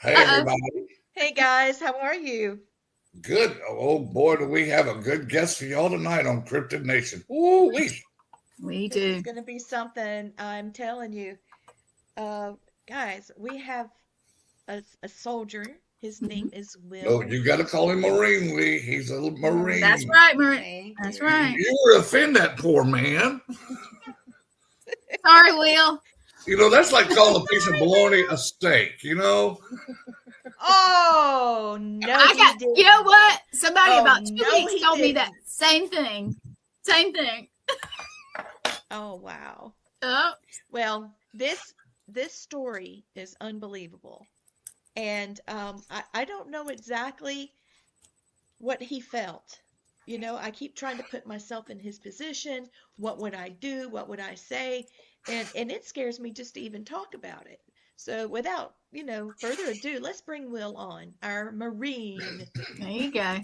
Hey, Uh-oh. everybody. Hey guys, how are you? Good. Oh, boy, do we have a good guest for y'all tonight on Cryptid Nation. Ooh, wee. We This is do. going to be something, I'm telling you. Uh, guys, we have a soldier. His Mhm. name is No, Will. you got to call him Marine, Lee. He's a That's Marine. Marine. right, Marie. Thank That's you. right. You would offend that poor man. Sorry, Will. That's like calling a piece of bologna a steak. Oh, no, I he got, you know didn't. what? Somebody Oh, about two no, weeks he told me that didn't. same thing. Same thing. Oh, wow. Oh, Well, this story is unbelievable. And I don't know exactly what he felt. I keep trying to put myself in his position. What would I do? What would I say? And it scares me just to even talk about it. So without, further ado, let's bring Will on, our Marine. there you go.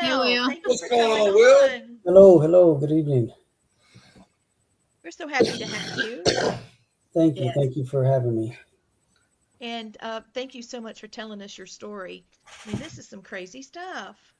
Hey, Will, Will. thank you What's for going coming on, Will? on. Hello, good evening. We're so happy to have you. Yes. Thank you for having me. And thank you so much for telling us your story. I mean, this is some crazy stuff.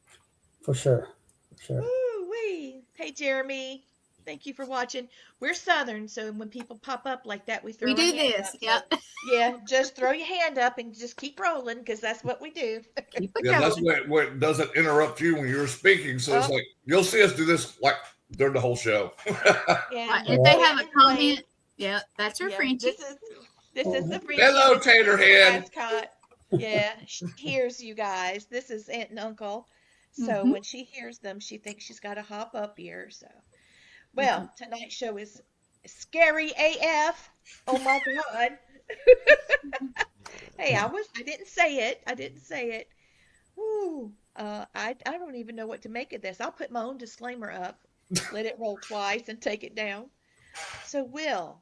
For sure, for sure. Woo wee. Hey, Jeremy. Thank you for watching. We're Southern, so when people pop up like that, we We throw our do hand this. up. So, Yep. yeah, just throw your hand up and just keep rolling because that's what we do. Keep it Yeah, that's going. what doesn't interrupt you when you're speaking. So it's Oh, like, you'll see us do this like during the whole show. Right. and If All they right. Gwen have a and Blaine. comment, yeah, that's her Yeah, Frenchie. this is Oh, the Frenchie. Hello, This is the Taterhead. mascot. Yeah, she hears you guys. This is Aunt and Uncle. So Mm-hmm. when she hears them, she thinks she's got to hop up here. So. Mm-hmm. Well, tonight's show is scary AF. Oh my God. Hey, I didn't say it. I didn't say it. Woo. I don't even know what to make of this. I'll put my own disclaimer up, let it roll twice and take it down. So, Will,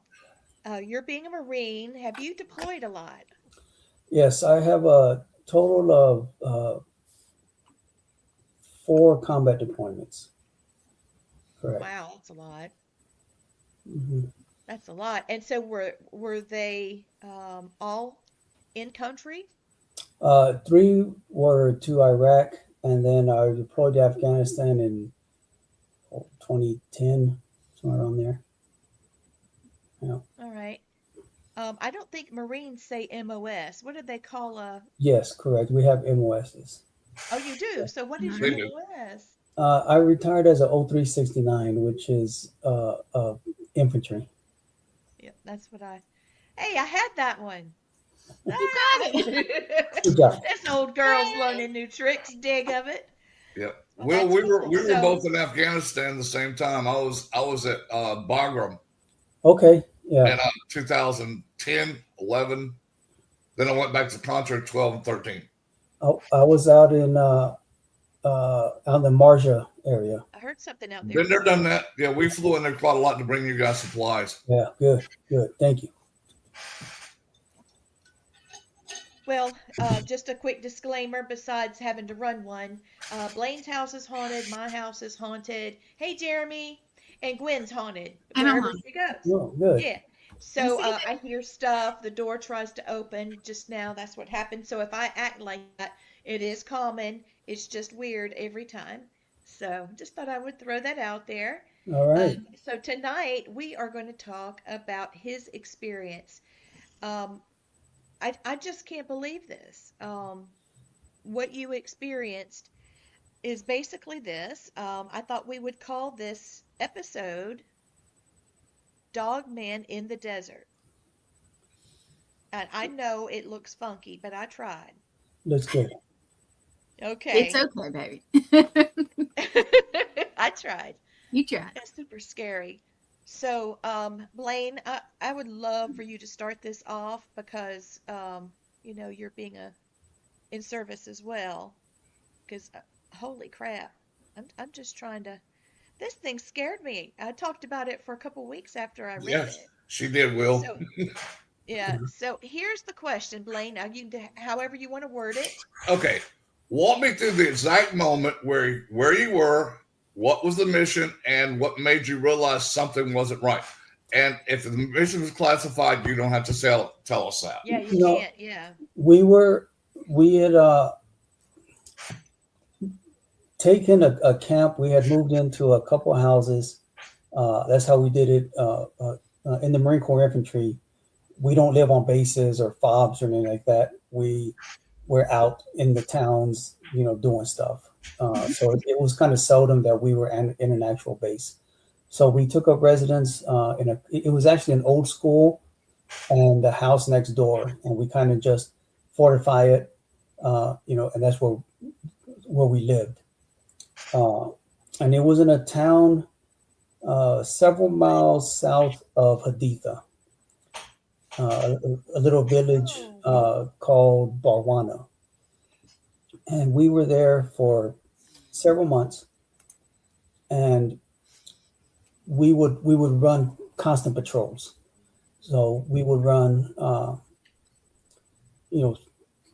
you're being a Marine. Have you deployed a lot? Yes, I have a total of 4 combat deployments. Correct. Wow, that's a lot. hmm That's a lot. And so were they all in country? 3 were to Iraq, and then I deployed to Afghanistan in 2010, somewhere around there. Yeah. All right. I don't think Marines say MOS. What do they call a? Yes, correct. We have MOSs. Oh, you do. So what is your They Mm-hmm. do. MOS? I retired as a 0369, which is infantry. Yep, that's what I. Hey, I had that one. You Ah! got it. Good job. This old girl's learning new tricks. Dig of it. Yep. Well, Will, that's cool. we were So, both in Afghanistan at the same time. I was at Bagram Okay. in Yeah. 2010, 11. Then I went back to Contra 12 and 13. I was out in the Marja area. I heard something out there Been there, too. done that. Yeah, we flew in there quite a lot to bring you guys supplies. Yeah, good, good. Thank you. Well, just a quick disclaimer besides having to run one. Blaine's house is haunted. My house is haunted. Hey, Jeremy. And Gwen's haunted And I'm wherever on. she goes. Oh, good. Yeah. I So see that. I hear stuff. The door tries to open just now. That's what happened. So if I act like that, it is common. It's just weird every time. So just thought I would throw that out there. All right. So tonight we are going to talk about his experience. Um, I just can't believe this. What you experienced is basically this. I thought we would call this episode Dog Man in the Desert. And I know it looks funky, but I tried. Looks good. It's Okay. okay, baby. I tried. You try. It's super scary. So, Blaine, I would love for you to start this off because, you're being in service as well. Because, holy crap, I'm just trying to. This thing scared me. I talked about it for a couple weeks after I read Yes, it. she did, Will. So, yeah. So here's the question, Blaine. Now however you want to word it. Okay, walk me through the exact moment where you were, what was the mission, and what made you realize something wasn't right. And if the mission is classified, you don't have to tell us that. Yeah, you No, can't. Yeah. we had taken a camp. We had moved into a couple of houses. That's how we did it in the Marine Corps Infantry. We don't live on bases or FOBs or anything like that. We're out in the towns, doing stuff. So it was kind of seldom that we were in an actual base. So we took up residence it was actually an old school and the house next door, and we kind of just fortify it, and that's where we lived. And it was in a town several miles south of Haditha, a little village called Barwana. And we were there for several months, and we would run constant patrols. So we would run,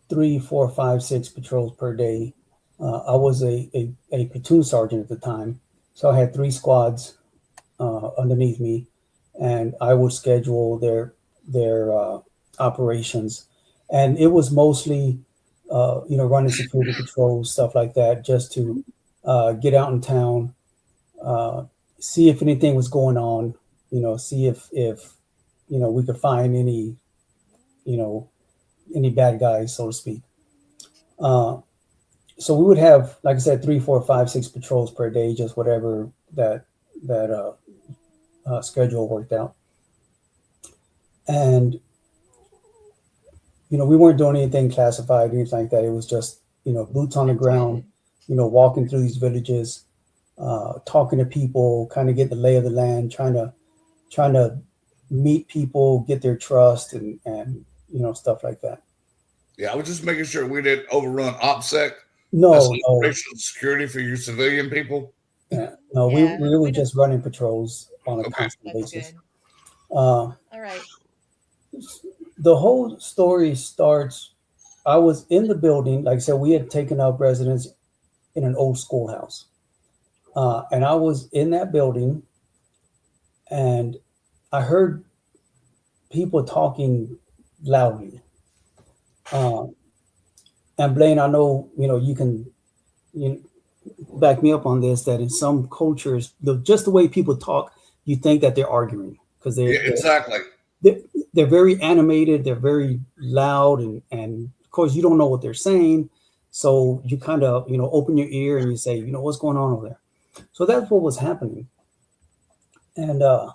3, 4, 5, 6 patrols per day. I was a platoon sergeant at the time, so I had 3 squads underneath me, and I would schedule their operations, and it was mostly running security patrols, stuff like that, just to get out in town, see if anything was going on, see if we could find any bad guys, so to speak. So we would have, like I said, 3, 4, 5, 6 patrols per day, just whatever that schedule worked out. And we weren't doing anything classified, anything like that. It was just boots on the ground, walking through these villages, talking to people, kind of get the lay of the land, trying to meet people, get their trust, and stuff like that. Yeah, I was just making sure we didn't overrun OPSEC. No, That's no. operational security for your civilian people. Yeah, no, Yeah, we were just running patrols on a Okay. constant That's basis. good. Uh, All right. the whole story starts. I was in the building, like I said, we had taken up residence in an old schoolhouse, and I was in that building, and I heard people talking loudly. And Blaine, I know you can back me up on this. That in some cultures, just the way people talk, you think that they're arguing because Yeah, exactly. they're very animated, they're very loud, and of course you don't know what they're saying, so you kind of open your ear and you say, what's going on over there. So that's what was happening, and I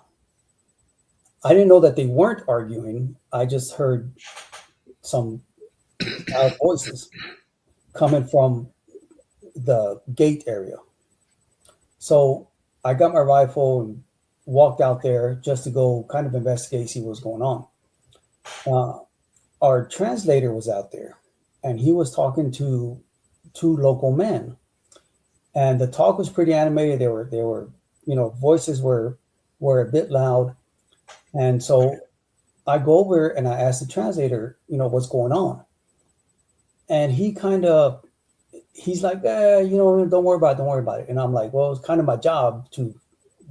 didn't know that they weren't arguing. I just heard some loud voices coming from the gate area. So I got my rifle and walked out there just to go kind of investigate, see what's going on. Our translator was out there, and he was talking to 2 local men, and the talk was pretty animated. They were voices were a bit loud, and so I go over and I asked the translator, what's going on, and he's like, don't worry about it. And I'm like, well, it's kind of my job to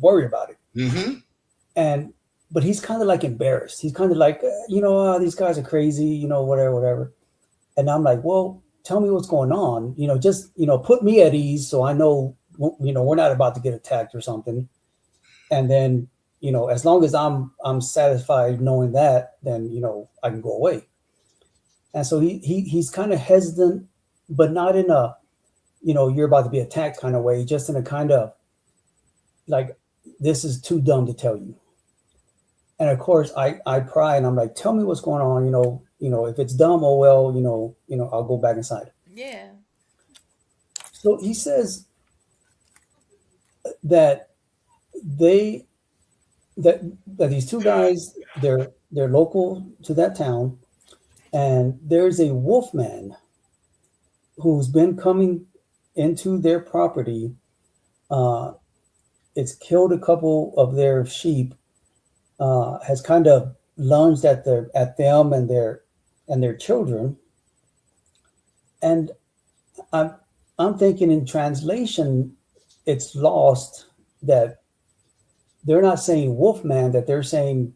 worry about it. Mm-hmm. But he's kind of like embarrassed. He's kind of like, these guys are crazy, whatever. And I'm like, well, tell me what's going on. Just, put me at ease so I know, we're not about to get attacked or something. And then, as long as I'm satisfied knowing that, then, I can go away. And so he's kind of hesitant, but not in a, you're about to be attacked kind of way, just in a kind of like, this is too dumb to tell you. And of course I pry and I'm like, tell me what's going on, if it's dumb, oh well, I'll go back inside. Yeah. So he says that that these 2 guys, they're local to that town, and there's a wolf man who's been coming into their property. It's killed a couple of their sheep, has kind of lunged at them and their children. And I'm thinking in translation, it's lost that they're not saying wolf man, that they're saying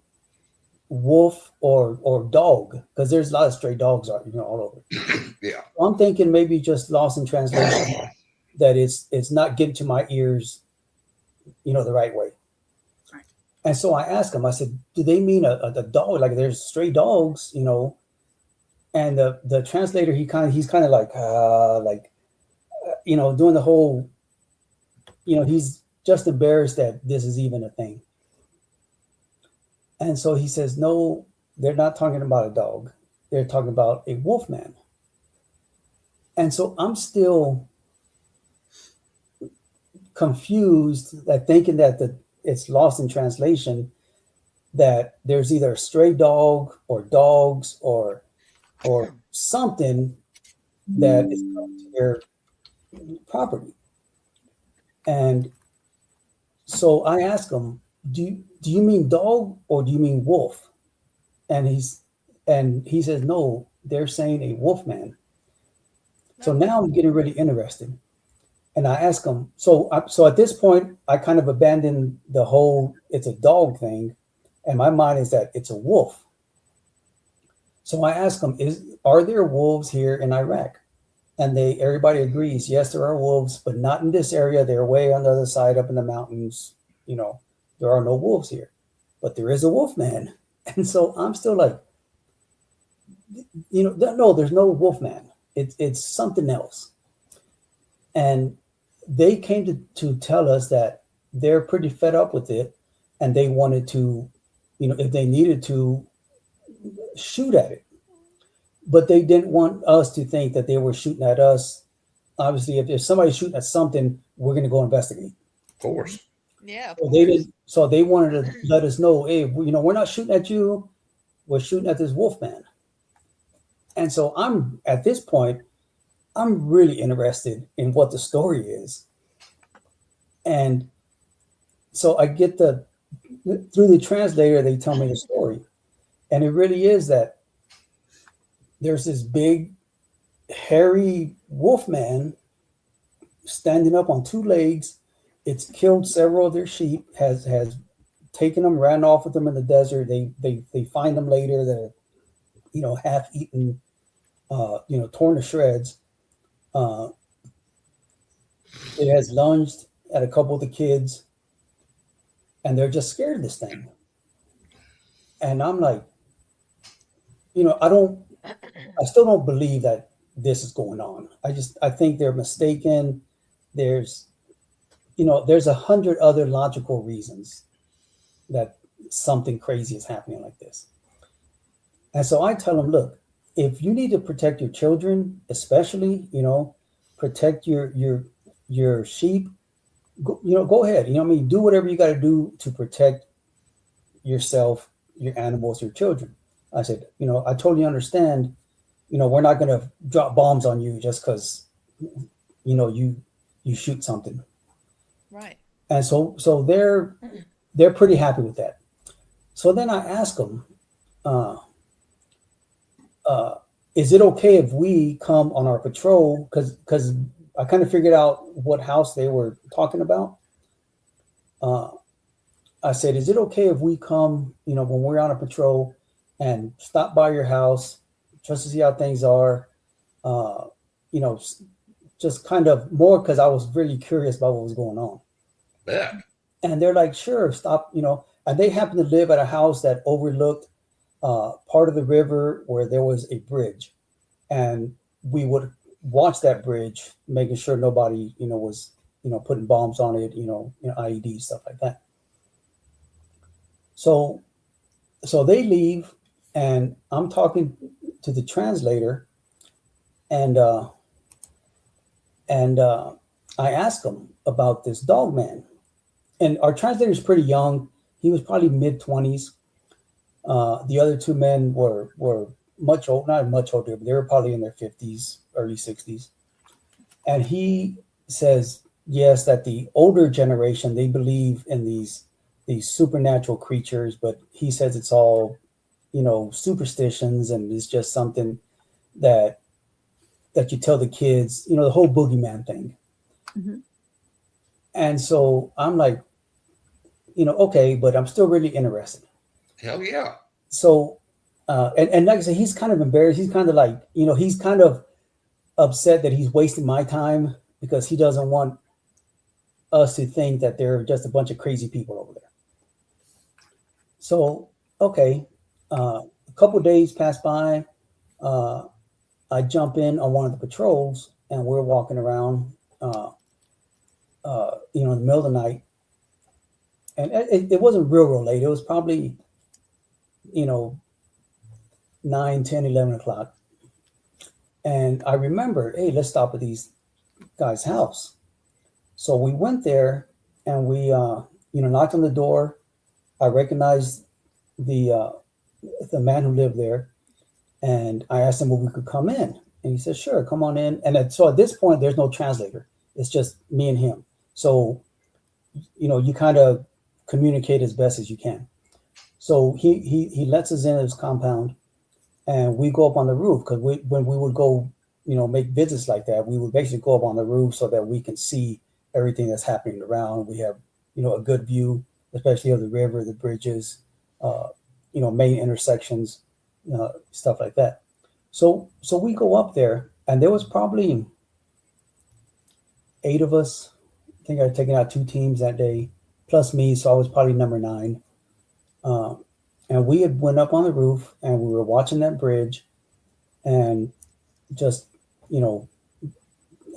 wolf or dog, because there's a lot of stray dogs out, all over. Yeah. So I'm thinking maybe just lost in translation, that it's not getting to my ears, the right way. Right. And so I asked him, I said, do they mean a dog? Like there's stray dogs, And the translator, he's kind of like, doing the whole, he's just embarrassed that this is even a thing. And so he says, no, they're not talking about a dog. They're talking about a wolf man. And so I'm still confused, that thinking that it's lost in translation, that there's either a stray dog or dogs or something that is coming to their property. And so I asked him, do you mean dog or do you mean wolf? And he says, no, they're saying a wolf man. So now I'm getting really interested. And I ask him, so at this point, I kind of abandoned the whole it's a dog thing. And my mind is that it's a wolf. So I ask him, are there wolves here in Iraq? And everybody agrees, yes, there are wolves, but not in this area. They're way on the other side, up in the mountains. There are no wolves here, but there is a wolf man. And so I'm still like, no, there's no wolf man. It's something else. And they came to tell us that they're pretty fed up with it, and they wanted to, if they needed to, shoot at it. But they didn't want us to think that they were shooting at us. Obviously, if somebody's shooting at something, we're going to go investigate. Of course. Yeah. So they didn't. So they wanted to let us know, hey, we're not shooting at you. We're shooting at this wolf man. And so I'm at this point, I'm really interested in what the story is. And so I get through the translator, they tell me the story. And it really is that there's this big, hairy wolf man standing up on two legs. It's killed several of their sheep, has taken them, ran off with them in the desert. They find them later that are, half eaten, torn to shreds. It has lunged at a couple of the kids, and they're just scared of this thing. And I'm like, I still don't believe that this is going on. I think they're mistaken. There's 100 other logical reasons that something crazy is happening like this. And so I tell them, look, if you need to protect your children, especially, protect your sheep, go ahead. Do whatever you got to do to protect yourself, your animals, your children. I said, I totally understand. We're not going to drop bombs on you just because, you shoot something. Right. And so they're pretty happy with that. So then I ask them, is it okay if we come on our patrol? Because I kind of figured out what house they were talking about. I said, is it okay if we come, when we're on a patrol and stop by your house just to see how things are? Just kind of more because I was really curious about what was going on. Yeah. And they're like, sure, stop, and they happen to live at a house that overlooked part of the river where there was a bridge. And we would watch that bridge, making sure nobody, was, putting bombs on it, IEDs, stuff like that. So they leave, and I'm talking to the translator, and I asked him about this dog man. And our translator is pretty young. He was probably mid-20s. The other two men were much old, not much older, but they were probably in their 50s, early 60s. And he says, yes, that the older generation, they believe in these supernatural creatures, but he says it's all, superstitions, and it's just something that you tell the kids, the whole boogeyman thing. Mm-hmm. And so I'm like, okay, but I'm still really interested. Hell yeah. So, and like I said, he's kind of embarrassed. He's kind of like, he's kind of upset that he's wasting my time because he doesn't want us to think that they're just a bunch of crazy people over there. So, okay, a couple of days pass by. I jump in on one of the patrols, and we're walking around, in the middle of the night, and it wasn't real late. It was probably, you know, 9, 10, 11 o'clock. And I remember, hey, let's stop at these guys' house. So we went there, and we, knocked on the door. I recognized the man who lived there, and I asked him if we could come in, and he said, "Sure, come on in." And so at this point, there's no translator; it's just me and him. So, you kind of communicate as best as you can. So he lets us in his compound, and we go up on the roof because when we would go, make visits like that, we would basically go up on the roof so that we can see everything that's happening around. We have, a good view, especially of the river, the bridges, main intersections, stuff like that. So we go up there, and there was probably 8 of us. I think I had taken out 2 teams that day, plus me, so I was probably number 9. And we had went up on the roof, and we were watching that bridge, and just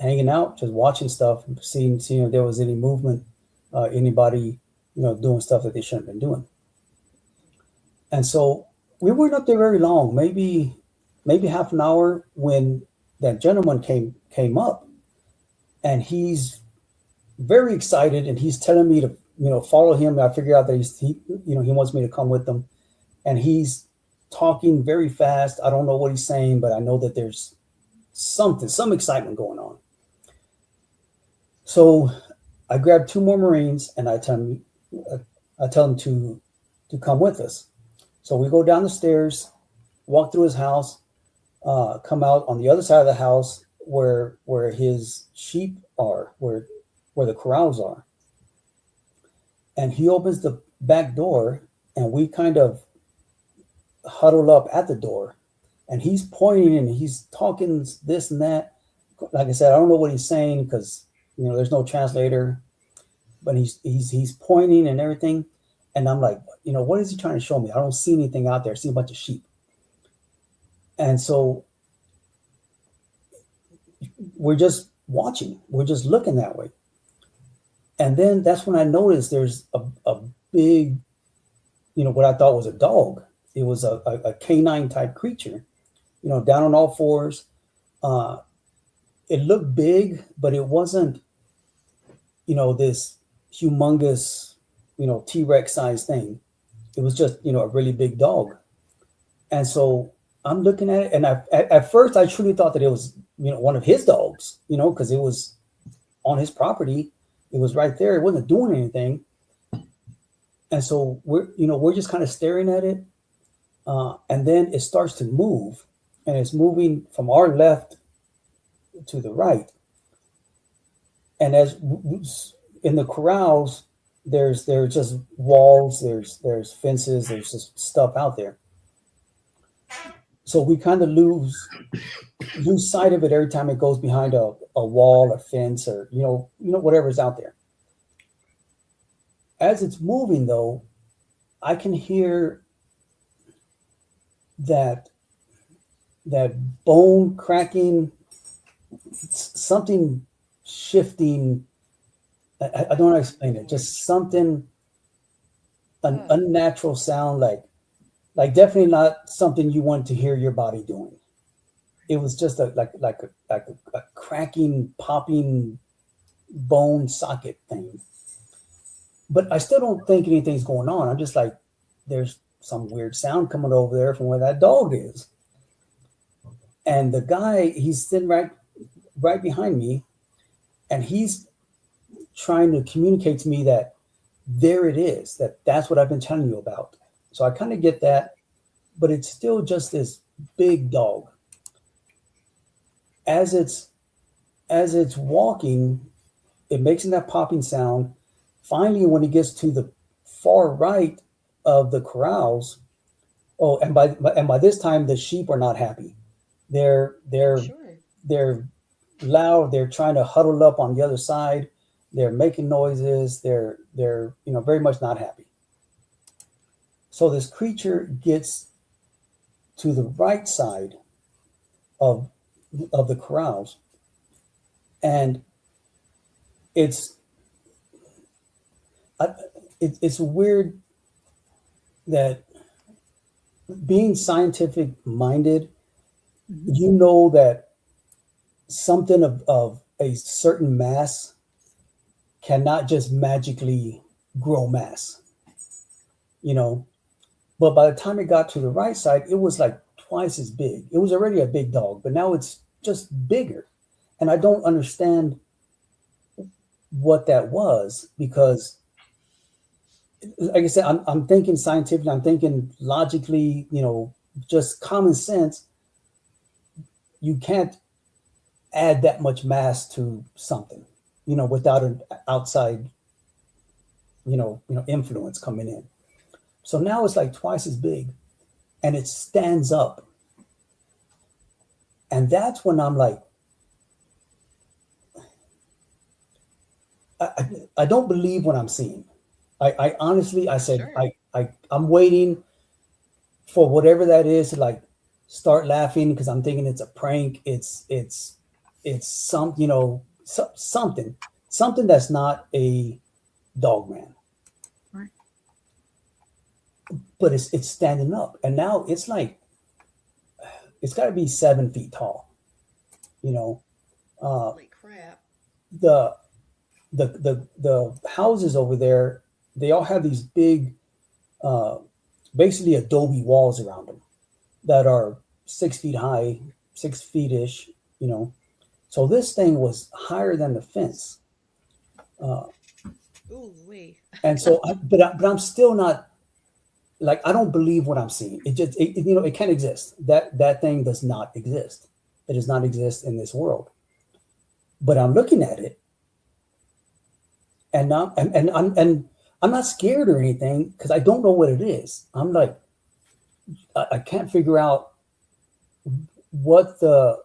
hanging out, just watching stuff, seeing if there was any movement, anybody doing stuff that they shouldn't have been doing. And so we weren't up there very long, maybe half an hour, when that gentleman came up, and he's very excited, and he's telling me to follow him. I figure out that he wants me to come with them, and he's talking very fast. I don't know what he's saying, but I know that there's some excitement going on. So I grab 2 more Marines, and I tell them to come with us. So we go down the stairs, walk through his house, come out on the other side of the house where his sheep are, where the corrals are. And he opens the back door, and we kind of huddle up at the door, and he's pointing and he's talking this and that. Like I said, I don't know what he's saying because there's no translator, but he's pointing and everything. And I'm like, what is he trying to show me? I don't see anything out there. I see a bunch of sheep. And so we're just watching. We're just looking that way. And then that's when I noticed there's a big, what I thought was a dog. It was a canine type creature, down on all fours. It looked big, but it wasn't, this humongous, T-Rex size thing. It was just, a really big dog. And so I'm looking at it, and at first I truly thought that it was, one of his dogs, because it was on his property. It was right there. It wasn't doing anything. And so we're just kind of staring at it. And then it starts to move, and it's moving from our left to the right. And as in the corrals, there's just walls, there's fences, there's just stuff out there. So we kind of lose sight of it every time it goes behind a wall, a fence, or whatever's out there. As it's moving, though, I can hear that bone cracking, something shifting. I don't know how to explain it. Just something, an unnatural sound, like definitely not something you want to hear your body doing. It was just a cracking, popping bone socket thing. But I still don't think anything's going on. I'm just like, there's some weird sound coming over there from where that dog is. And the guy, he's sitting right behind me, and he's trying to communicate to me that there it is, that's what I've been telling you about. So I kind of get that, but it's still just this big dog. As it's walking, it makes that popping sound. Finally, when it gets to the far right of the corrals. Oh, and by this time the sheep are not happy. They're I'm they're sure. they're loud. They're trying to huddle up on the other side. They're making noises. They're very much not happy. So this creature gets to the right side of the corrals, and it's I, it's weird that being scientific minded, Mhm. you know that something of a certain mass cannot just magically grow mass, you know. But by the time it got to the right side, it was like twice as big. It was already a big dog, but now it's just bigger. And I don't understand what that was because, like I said, I'm thinking scientifically, I'm thinking logically, just common sense. You can't add that much mass to something, without an outside, influence coming in. So now it's like twice as big, and it stands up, and that's when I'm like, I don't believe what I'm seeing. I honestly, I said, Sure. I'm waiting for whatever that is to like start laughing because I'm thinking it's a prank. It's something that's not a dog man, Right. but it's standing up, and now it's like it's got to be 7 feet tall. You know, uh, Holy crap. the the houses over there, they all have these big, uh, basically adobe walls around them that are 6 feet high, 6 feet ish. You know, so this thing was higher than the fence, uh, Ooh wee. and so, but I'm still not like I don't believe what I'm seeing. It can't exist. That thing does not exist. It does not exist in this world. But I'm looking at it, and now and I'm not scared or anything because I don't know what it is. I'm like I can't figure out what the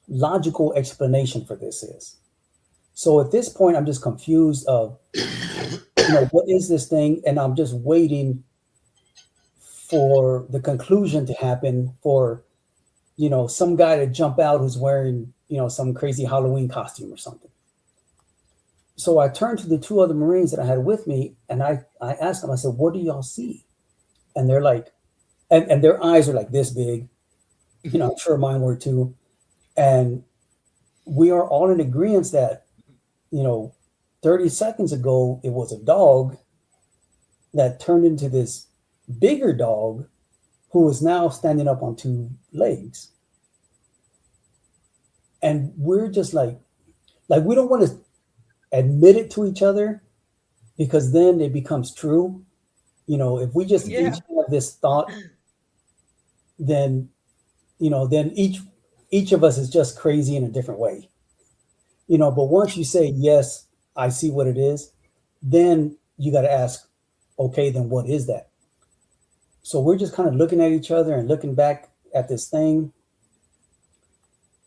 logical explanation for this is. So at this point, I'm just confused of what is this thing, and I'm just waiting for the conclusion to happen for some guy to jump out who's wearing some crazy Halloween costume or something. So I turned to the two other Marines that I had with me, and I asked them. I said, "What do y'all see?" And they're like, and their eyes are like this big. I'm sure mine were too. And we are all in agreement that, you know, 30 seconds ago, it was a dog that turned into this bigger dog who is now standing up on two legs. And we're just like we don't want to admit it to each other because then it becomes true. If we just each Yeah. have this thought, then, then each of us is just crazy in a different way. But once you say, yes, I see what it is, then you got to ask, okay, then what is that? So we're just kind of looking at each other and looking back at this thing.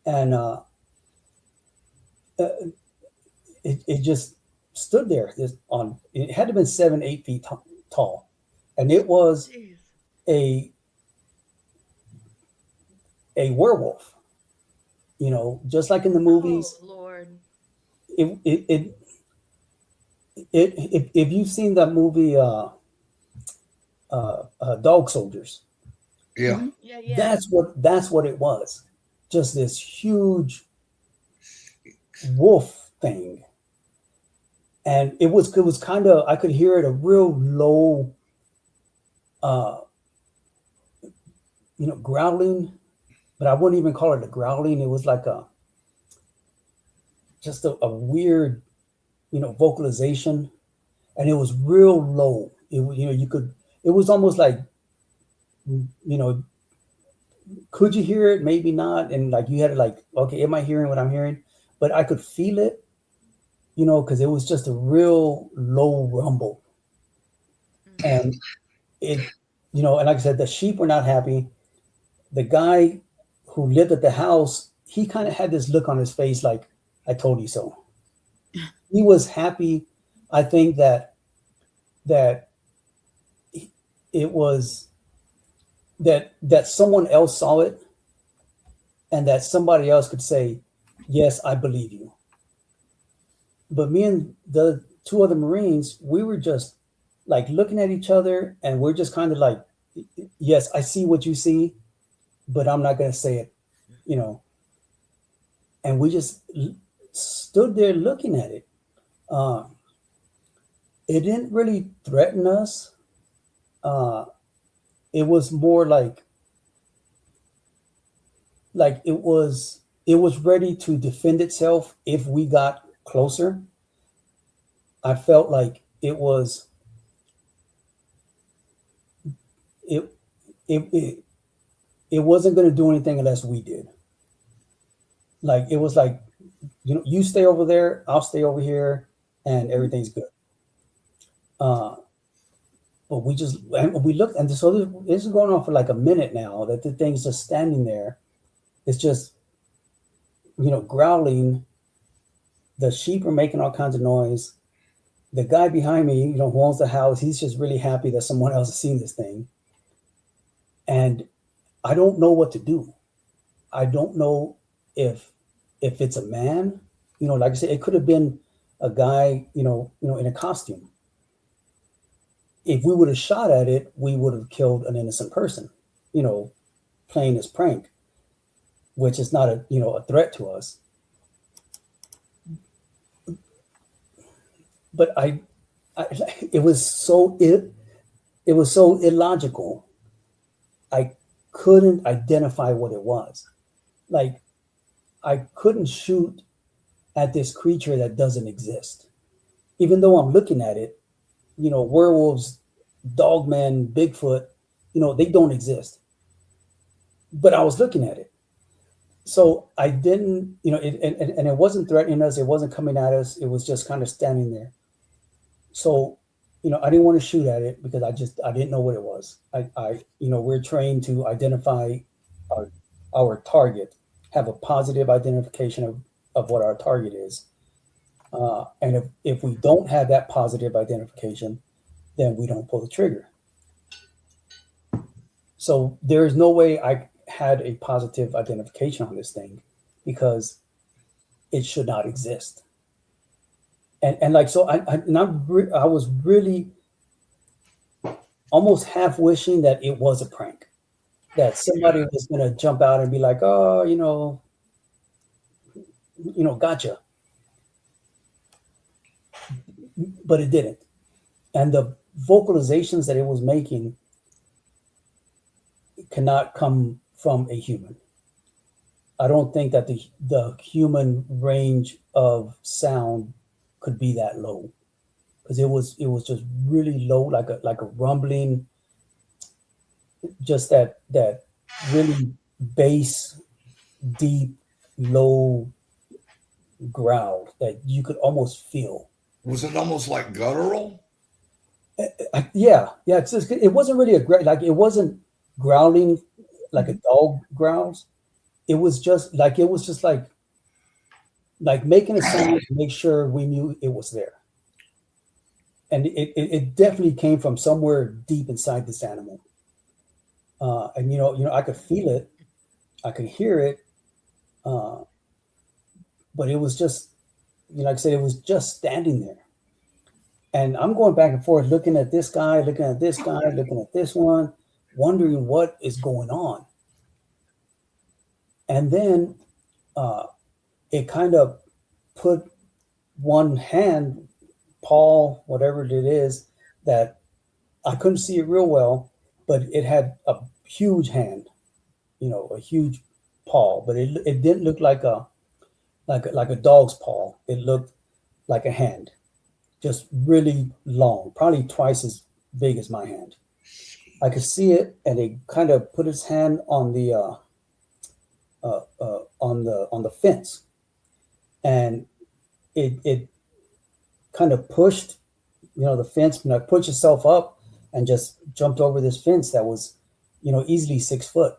And uh, it just stood there. It had to have been 7, 8 feet tall. And it was Jeez. a werewolf, just like in the Oh movies. Lord. If you've seen that movie, Dog Soldiers, Yeah. Mhm. Yeah, yeah. that's what it was. Just this huge wolf thing, and it was kind of, I could hear it a real low, uh, growling, but I wouldn't even call it a growling. It was like just a weird, vocalization, and it was real low. You could. It was almost like, could you hear it? Maybe not. And like you had to like, okay, am I hearing what I'm hearing? But I could feel it. because it was just a real low rumble. Mm. And it, and like I said, the sheep were not happy. The guy who lived at the house, he kind of had this look on his face like, I told you so. He was happy. I think that it was that someone else saw it and that somebody else could say, yes, I believe you. But me and the two other Marines, we were just like looking at each other and we're just kind of like, yes, I see what you see, but I'm not going to say it, and we just stood there looking at it. Uh, it didn't really threaten us. Uh, it was more like it was ready to defend itself if we got closer. I felt like it it it, it wasn't going to do anything unless we did. Like it was like, you stay over there, I'll stay over here, and everything's good. Uh, but we looked, and so this is going on for like a minute now. That the thing's just standing there. It's just growling. The sheep are making all kinds of noise. The guy behind me, who owns the house, he's just really happy that someone else has seen this thing. And I don't know what to do. I don't know if it's a man. Like I said, it could have been a guy, in a costume. If we would have shot at it, we would have killed an innocent person, playing this prank, which is not a threat to us. But it was so illogical. I couldn't identify what it was. Like I couldn't shoot at this creature that doesn't exist, even though I'm looking at it. Werewolves, dogmen, Bigfoot, they don't exist. But I was looking at it. So I didn't, and it wasn't threatening us. It wasn't coming at us. It was just kind of standing there. So, I didn't want to shoot at it because I didn't know what it was. We're trained to identify our target, have a positive identification of what our target is. And if we don't have that positive identification, then we don't pull the trigger. So there's no way I had a positive identification on this thing because it should not exist. And like, so I was really almost half wishing that it was a prank, that somebody was going to jump out and be like, oh, gotcha. But it didn't. And the vocalizations that it was making cannot come from a human. I don't think that the human range of sound could be that low, because it was just really low, like a rumbling, just that really bass, deep, low growl that you could almost feel. Was it almost like guttural? Yeah. It's just, it wasn't really like it wasn't growling like a dog growls. It was just like making a sound to make sure we knew it was there. And it definitely came from somewhere deep inside this animal. And I could feel it, I could hear it, but it was just, like I said, it was just standing there. And I'm going back and forth, looking at this guy, looking at this guy, looking at this one, wondering what is going on. And then it kind of put one hand, paw, whatever it is, that I couldn't see it real well, but it had a huge hand, a huge paw, but it didn't look like a dog's paw. It looked like a hand, just really long, probably twice as big as my hand. I could see it, and it kind of put its hand on the on the fence, and it kind of pushed, the fence, pushed itself up and just jumped over this fence that was, easily 6 foot.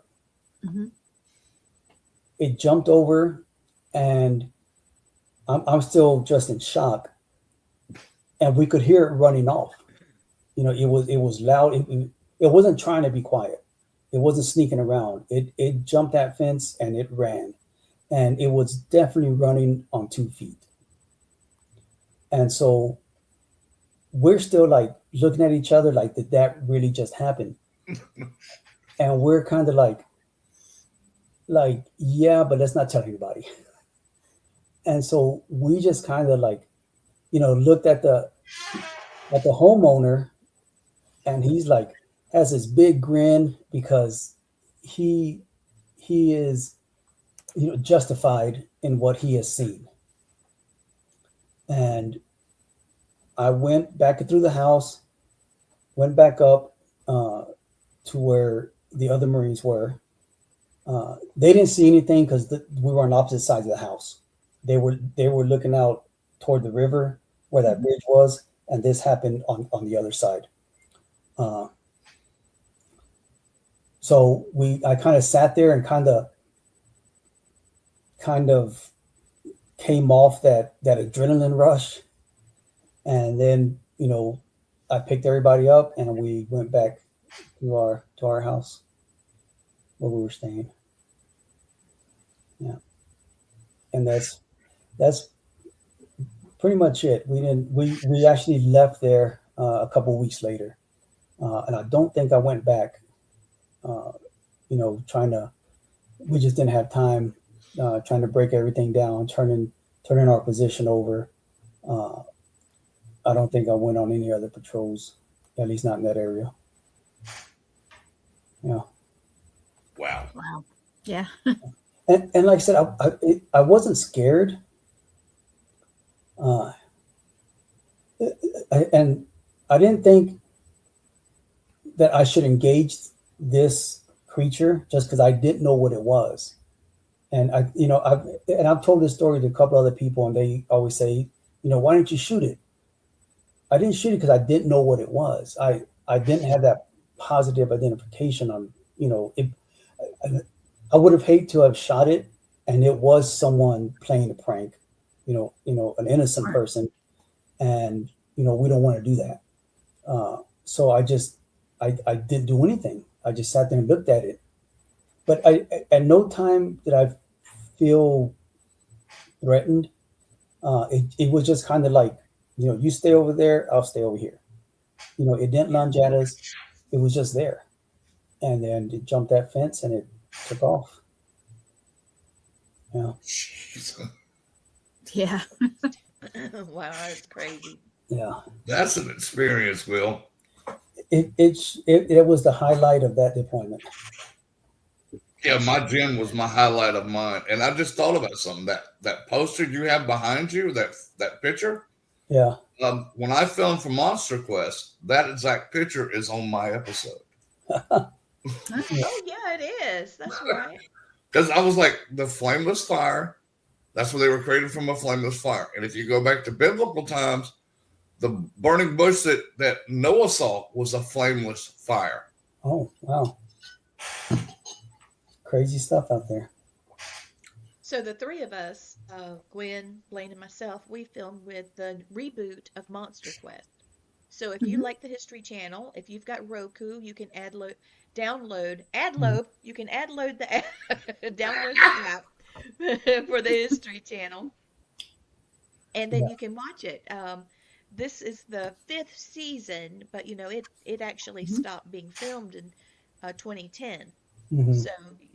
Mhm. It jumped over, and I'm still just in shock, and we could hear it running off. It was loud. It wasn't trying to be quiet. It wasn't sneaking around. It jumped that fence and it ran, and it was definitely running on 2 feet. And so we're still like looking at each other like, did that really just happen? And we're kind of like, yeah, but let's not tell anybody. And so we just kind of like, looked at the homeowner, and he's like, has this big grin because he is, justified in what he has seen. And I went back through the house, went back up to where the other Marines were. They didn't see anything because we were on opposite sides of the house. They were looking out toward the river where that bridge was, and this happened on the other side. So I kind of sat there and kind of came off that adrenaline rush, and then I picked everybody up and we went back to our house where we were staying. Yeah, and that's pretty much it. We actually left there a couple weeks later, and I don't think I went back. We just didn't have time trying to break everything down, turning our position over. I don't think I went on any other patrols, at least not in that area. Yeah. Wow. Wow. Yeah. And like I said, I wasn't scared. And I didn't think that I should engage this creature just because I didn't know what it was. And I've told this story to a couple other people, and they always say, why didn't you shoot it? I didn't shoot it because I didn't know what it was. I didn't have that positive identification on, it. I would have hated to have shot it, and it was someone playing a prank, an innocent person, and we don't want to do that. So I didn't do anything. I just sat there and looked at it. But at no time did I feel threatened. It was just kind of like, you stay over there, I'll stay over here. It didn't lunge at us. It was just there. And then it jumped that fence and it took off. Yeah. Jeez. Yeah. Wow, that's crazy. Yeah. That's an experience, Will. It was the highlight of that deployment. Yeah, my gym was my highlight of mine. And I just thought about something. That poster you have behind you, that picture. Yeah. When I filmed for Monster Quest, that exact picture is on my episode. Oh yeah, it is. That's right. Because I was like, the flameless fire, that's where they were created from, a flameless fire. And if you go back to biblical times, the burning bush that Noah saw was a flameless fire. Oh, wow. Crazy stuff out there. So the three of us, Gwen, Blaine, and myself, we filmed with the reboot of Monster Quest. So if you like the History Channel, if you've got Roku, you can download the app, download the app for the History Channel, and then you can watch it. This is the 5th season, but it actually stopped being filmed in 2010. So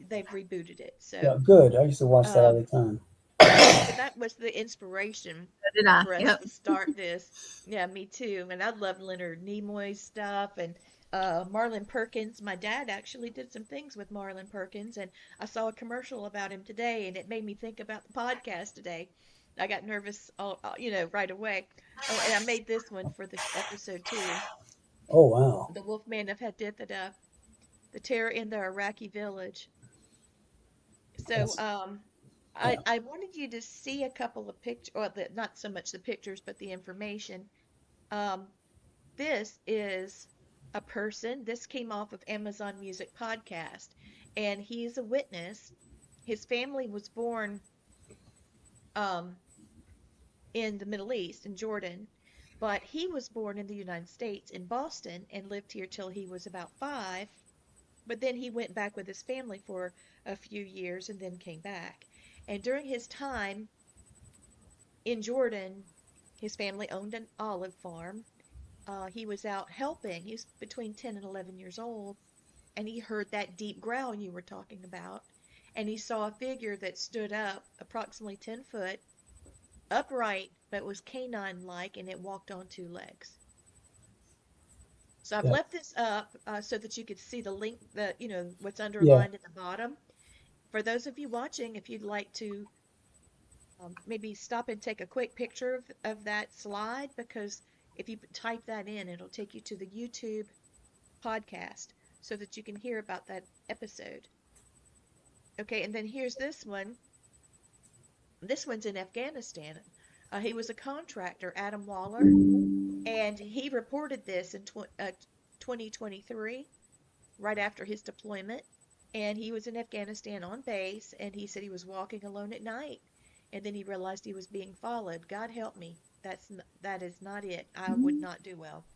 they've rebooted it. So yeah, good. I used to watch that all the time. so that was the inspiration Did I? for us Yep. to start this. Yeah, me too. And I love Leonard Nimoy's stuff and Marlon Perkins. My dad actually did some things with Marlon Perkins, and I saw a commercial about him today, and it made me think about the podcast today. I got nervous, right away. Oh, and I made this one for the episode too. Oh, wow. The Wolfman of Haditha, the terror in the Iraqi village. So, Yeah. I wanted you to see a couple of pictures, or not so much the pictures, but the information. Um, this is a person. This came off of Amazon Music podcast, and he's a witness. His family was born um, in the Middle East, in Jordan, but he was born in the United States, in Boston, and lived here till he was about 5. But then he went back with his family for a few years and then came back. And during his time in Jordan, his family owned an olive farm. He was out helping. He was between 10 and 11 years old, and he heard that deep growl you were talking about. And he saw a figure that stood up approximately 10 foot, upright, but was canine like, and it walked on 2 legs. So I've Yeah. left this up so that you could see the link, what's Yeah. underlined at the bottom. For those of you watching, if you'd like to maybe stop and take a quick picture of that slide, because if you type that in, it'll take you to the YouTube podcast so that you can hear about that episode. Okay, and then here's this one. This one's in Afghanistan. He was a contractor, Adam Waller, and he reported this in 2023, right after his deployment. And he was in Afghanistan on base, and he said he was walking alone at night, and then he realized he was being followed. God help me. That is not it. I would not do well.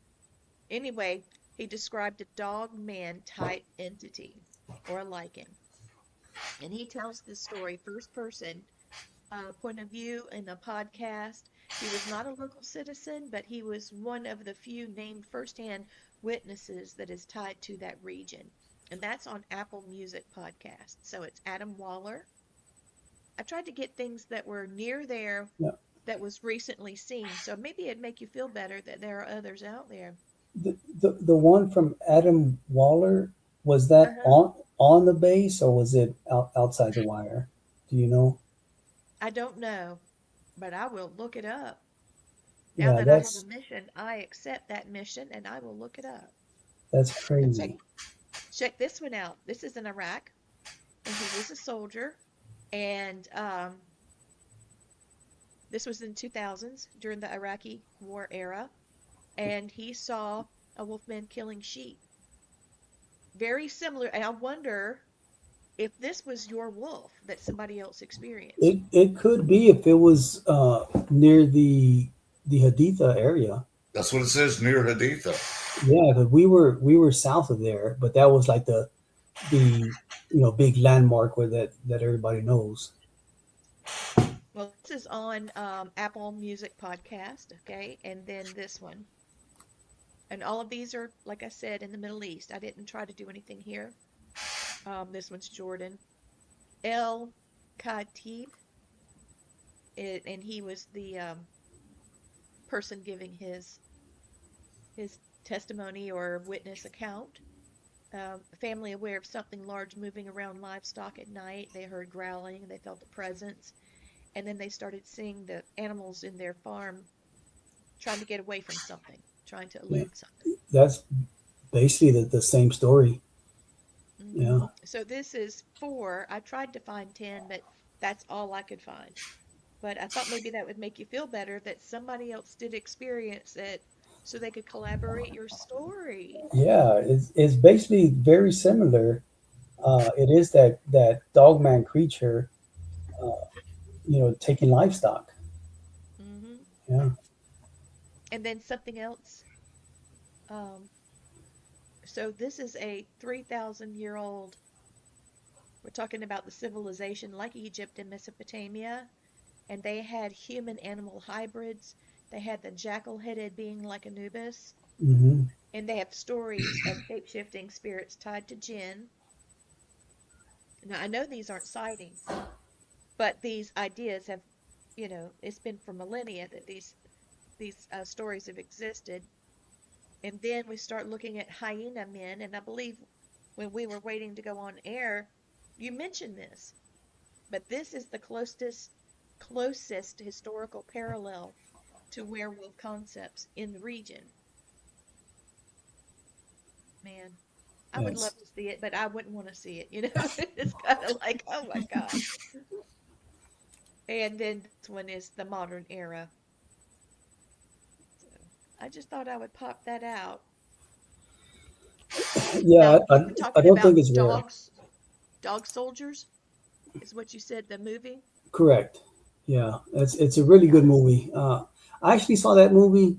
Anyway, he described a dog man type entity or a lichen. And he tells this story first person point of view in a podcast. He was not a local citizen, but he was one of the few named firsthand witnesses that is tied to that region. And that's on Apple Music Podcast. So it's Adam Waller. I tried to get things that were near there Yeah. that was recently seen. So maybe it'd make you feel better that there are others out there. The one from Adam Waller, was that Uh-huh. on the base or was it outside the wire? Do you know? I don't know, but I will look it up. Now Yeah, that I have a mission, I accept that mission and I will look it up. that's And check crazy. check this one out. This is in Iraq, and he was a soldier, and this was in 2000s during the Iraqi war era, and he saw a wolfman killing sheep. Very similar, and I wonder if this was your wolf that somebody else experienced. It could be if it was near the Haditha area. That's what it says near Haditha. Yeah, 'cause we were south of there, but that was like the big landmark where that everybody knows. Well, this is on Apple Music Podcast, okay, and then this one. And all of these are, like I said, in the Middle East. I didn't try to do anything here. This one's Jordan. El Khatib, and he was the person giving his testimony or witness account. Family aware of something large moving around livestock at night. They heard growling, they felt a presence, and then they started seeing the animals in their farm trying to get away from something, trying to Yeah, elude something. that's basically the same story. Yeah, So this is 4. I tried to find 10, but that's all I could find. But I thought maybe that would make you feel better that somebody else did experience it so they could collaborate your story. yeah, it's basically very similar. It is that dogman creature, uh, taking livestock. hmm Yeah, And then something else. Um, so this is a 3,000-year-old. We're talking about the civilization like Egypt and Mesopotamia, and they had human animal hybrids. They had the jackal-headed being like Anubis, hmm and they have stories of shape-shifting spirits tied to jinn. Now, I know these aren't sightings, but these ideas have, it's been for millennia that these stories have existed. And then we start looking at hyena men, and I believe when we were waiting to go on air, you mentioned this, but this is the closest historical parallel to werewolf concepts in the region. Man, I would yes, love to see it, but I wouldn't want to see it. It's kind of like, oh my gosh. And then this one is the modern era. So I just thought I would pop that out. Yeah, Now, you were I talking don't think about it's rare. dog soldiers, is what you said, the movie? Correct. Yeah, it's a really good movie. I actually saw that movie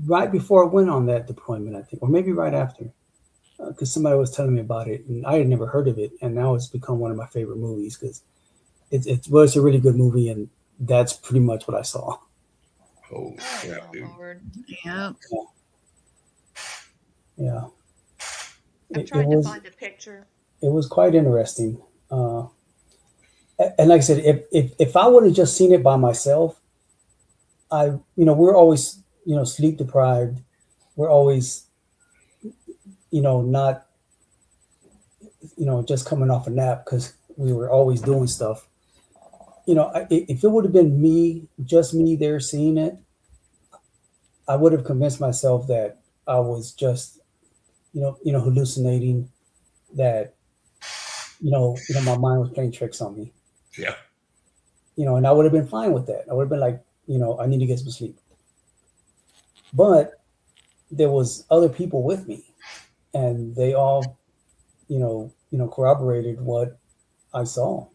right before I went on that deployment, I think, or maybe right after, because somebody was telling me about it, and I had never heard of it, and now it's become one of my favorite movies because it's a really good movie, and that's pretty much what I saw. Holy Oh crap, my dude. Lord. Yep. Yeah, I'm it trying to was find a picture. quite interesting. And like I said, if I would have just seen it by myself, we're always sleep deprived. We're always not just coming off a nap because we were always doing stuff. If it would have been me, just me there seeing it, I would have convinced myself that I was just hallucinating, that my mind was playing tricks on me. Yeah. And I would have been fine with that. I would have been like, I need to get some sleep. But there was other people with me, and they all, corroborated what I saw.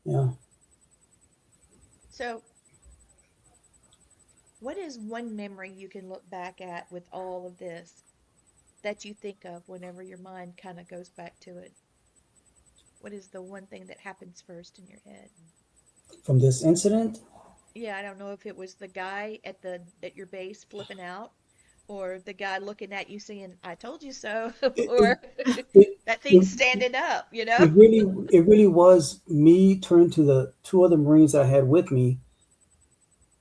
Yeah. So, what is one memory you can look back at with all of this that you think of whenever your mind kind of goes back to it? What is the one thing that happens first in your head? From this incident, Yeah, I don't know if it was the guy at your base flipping out, or the guy looking at you saying, "I told you so," it, it, or it, that thing it, standing up, you know? it really was me turning to the two other Marines I had with me,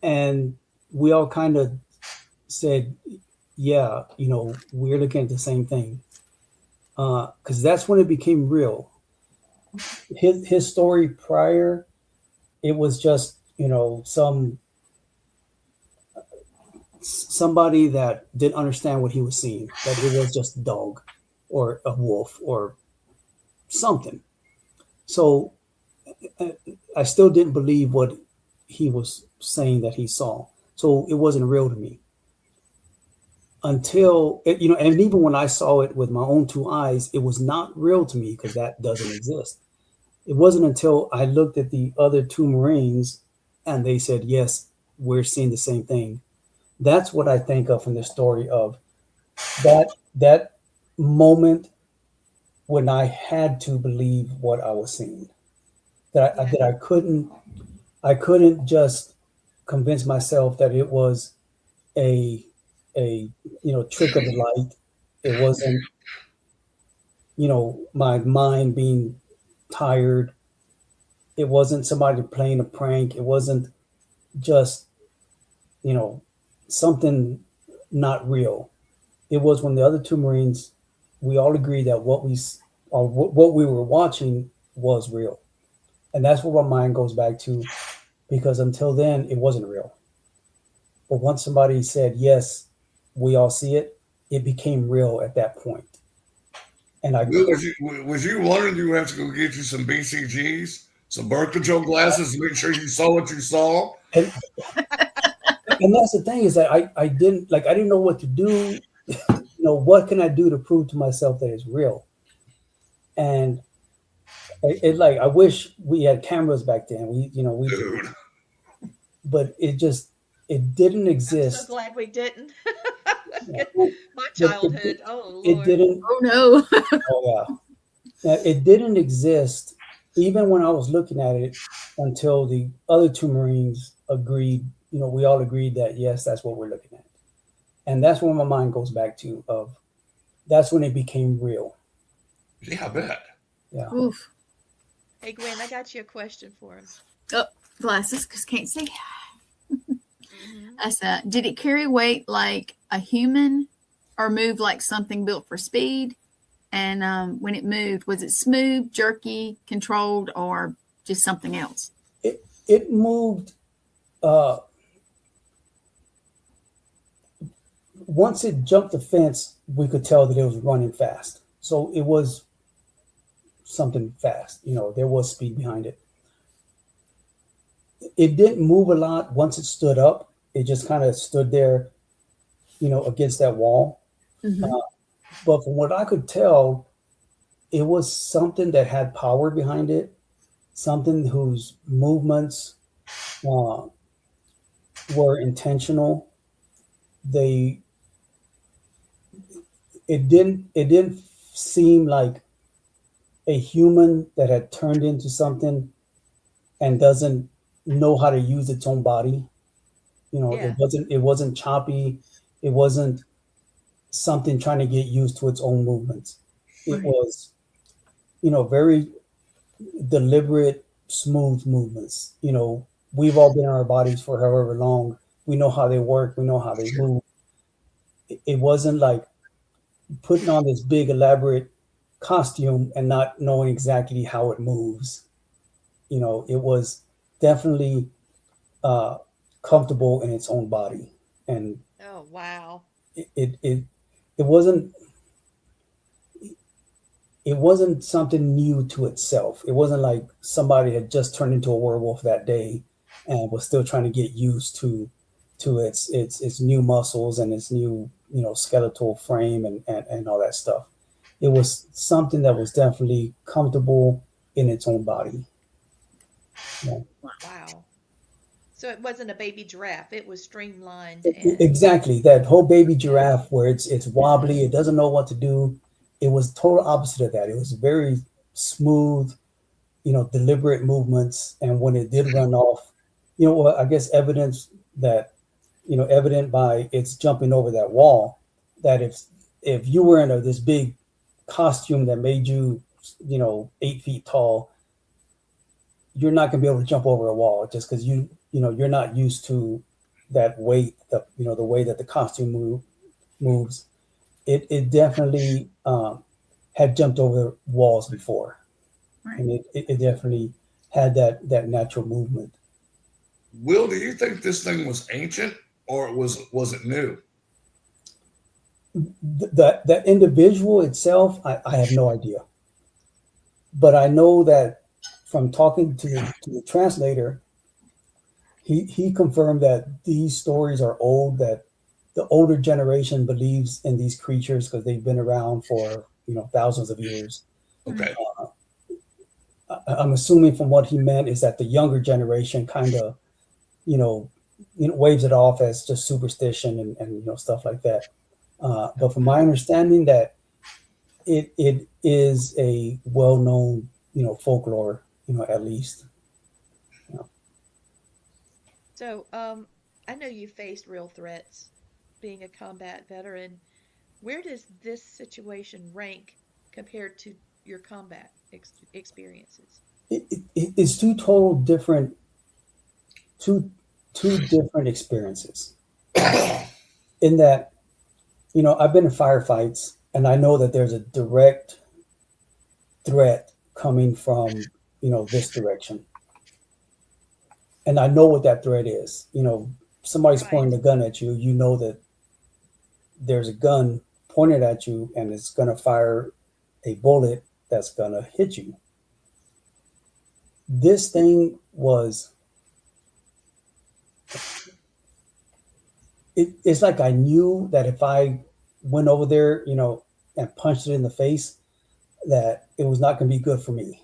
and we all kind of said, yeah, we're looking at the same thing. Because that's when it became real. His story prior, it was just, somebody that didn't understand what he was seeing, that it was just a dog or a wolf or something. So I still didn't believe what he was saying that he saw. So it wasn't real to me until and even when I saw it with my own two eyes, it was not real to me because that doesn't exist. It wasn't until I looked at the other two Marines and they said, yes, we're seeing the same thing. That's what I think of from the story of that moment when I had to believe what I was seeing. Yeah. That I couldn't just convince myself that it was a trick of the light. It wasn't my mind being tired. It wasn't somebody playing a prank. It wasn't just you know something not real. It was when the other two Marines, we all agreed that what we were watching was real, and that's what my mind goes back to, because until then it wasn't real. But once somebody said yes, we all see it, it became real at that point. And I Will, could was you wondering you have to go get you some BCGs, some birth control glasses, to make sure you saw what you saw? and, and that's the thing, is that I didn't know what to do. What can I do to prove to myself that it's real? And I wish we had cameras back then. We could, Dude. but it didn't I'm so exist. glad we didn't. Yeah. My But childhood. Oh, it Lord. didn't. Oh no. Oh yeah. It didn't exist even when I was looking at it until the other two Marines agreed. We all agreed that yes, that's what we're looking at, and that's when my mind goes back to of. That's when it became real. Yeah, I bet. Yeah. Oof. Hey, Gwen, I got you a question for him. Oh, glasses, because can't see. Hmm. Did it carry weight like a human or move like something built for speed? And when it moved, was it smooth, jerky, controlled, or just something else? It moved. Uh, Once it jumped the fence, we could tell that it was running fast. So it was something fast. There was speed behind it. It didn't move a lot once it stood up. It just kind of stood there, against that wall. Mhm. But from what I could tell, it was something that had power behind it, something whose movements uh, were intentional. They it didn't seem like a human that had turned into something and doesn't know how to use its own body. Yeah. It wasn't choppy. It wasn't something trying to get used to its own movements. It Right. was, very deliberate, smooth movements. We've all been in our bodies for however long. We know how they work. We know how they move. It wasn't like putting on this big elaborate costume and not knowing exactly how it moves. It was definitely uh, comfortable in its own body, and Oh, wow. it it it, it wasn't it wasn't something new to itself. It wasn't like somebody had just turned into a werewolf that day and was still trying to get used to its new muscles and its new skeletal frame and all that stuff. It was something that was definitely comfortable in its own body. Yeah. Wow. So it wasn't a baby giraffe. It was streamlined and Exactly. That whole baby yeah. giraffe where it's wobbly, it doesn't know what to do. It was total opposite of that. It was very smooth, deliberate movements. And when it did run off, well, I guess evident by its jumping over that wall, that if you were in this big costume that made you, 8 feet tall, you're not going to be able to jump over a wall just because you're not used to that weight, the way that the costume moves. It definitely had jumped over walls before, Right. and it definitely had that natural movement. Will, do you think this thing was ancient or was it new? That individual itself, I have no idea, but I know that from talking to the translator, he confirmed that these stories are old, that the older generation believes in these creatures because they've been around for thousands of years. Okay. I'm assuming from what he meant is that the younger generation kind of you know waves it off as just superstition and stuff like that. But from my understanding, that it is a well known folklore, at least. You know. So, I know you faced real threats being a combat veteran. Where does this situation rank compared to your combat experiences? It's two different experiences in that I've been in firefights and I know that there's a direct threat coming from this direction, and I know what that threat is. Somebody's Right. pointing a gun at you. You know that there's a gun pointed at you and it's going to fire a bullet that's going to hit you. This thing was it's like I knew that if I went over there, and punched it in the face, that it was not going to be good for me.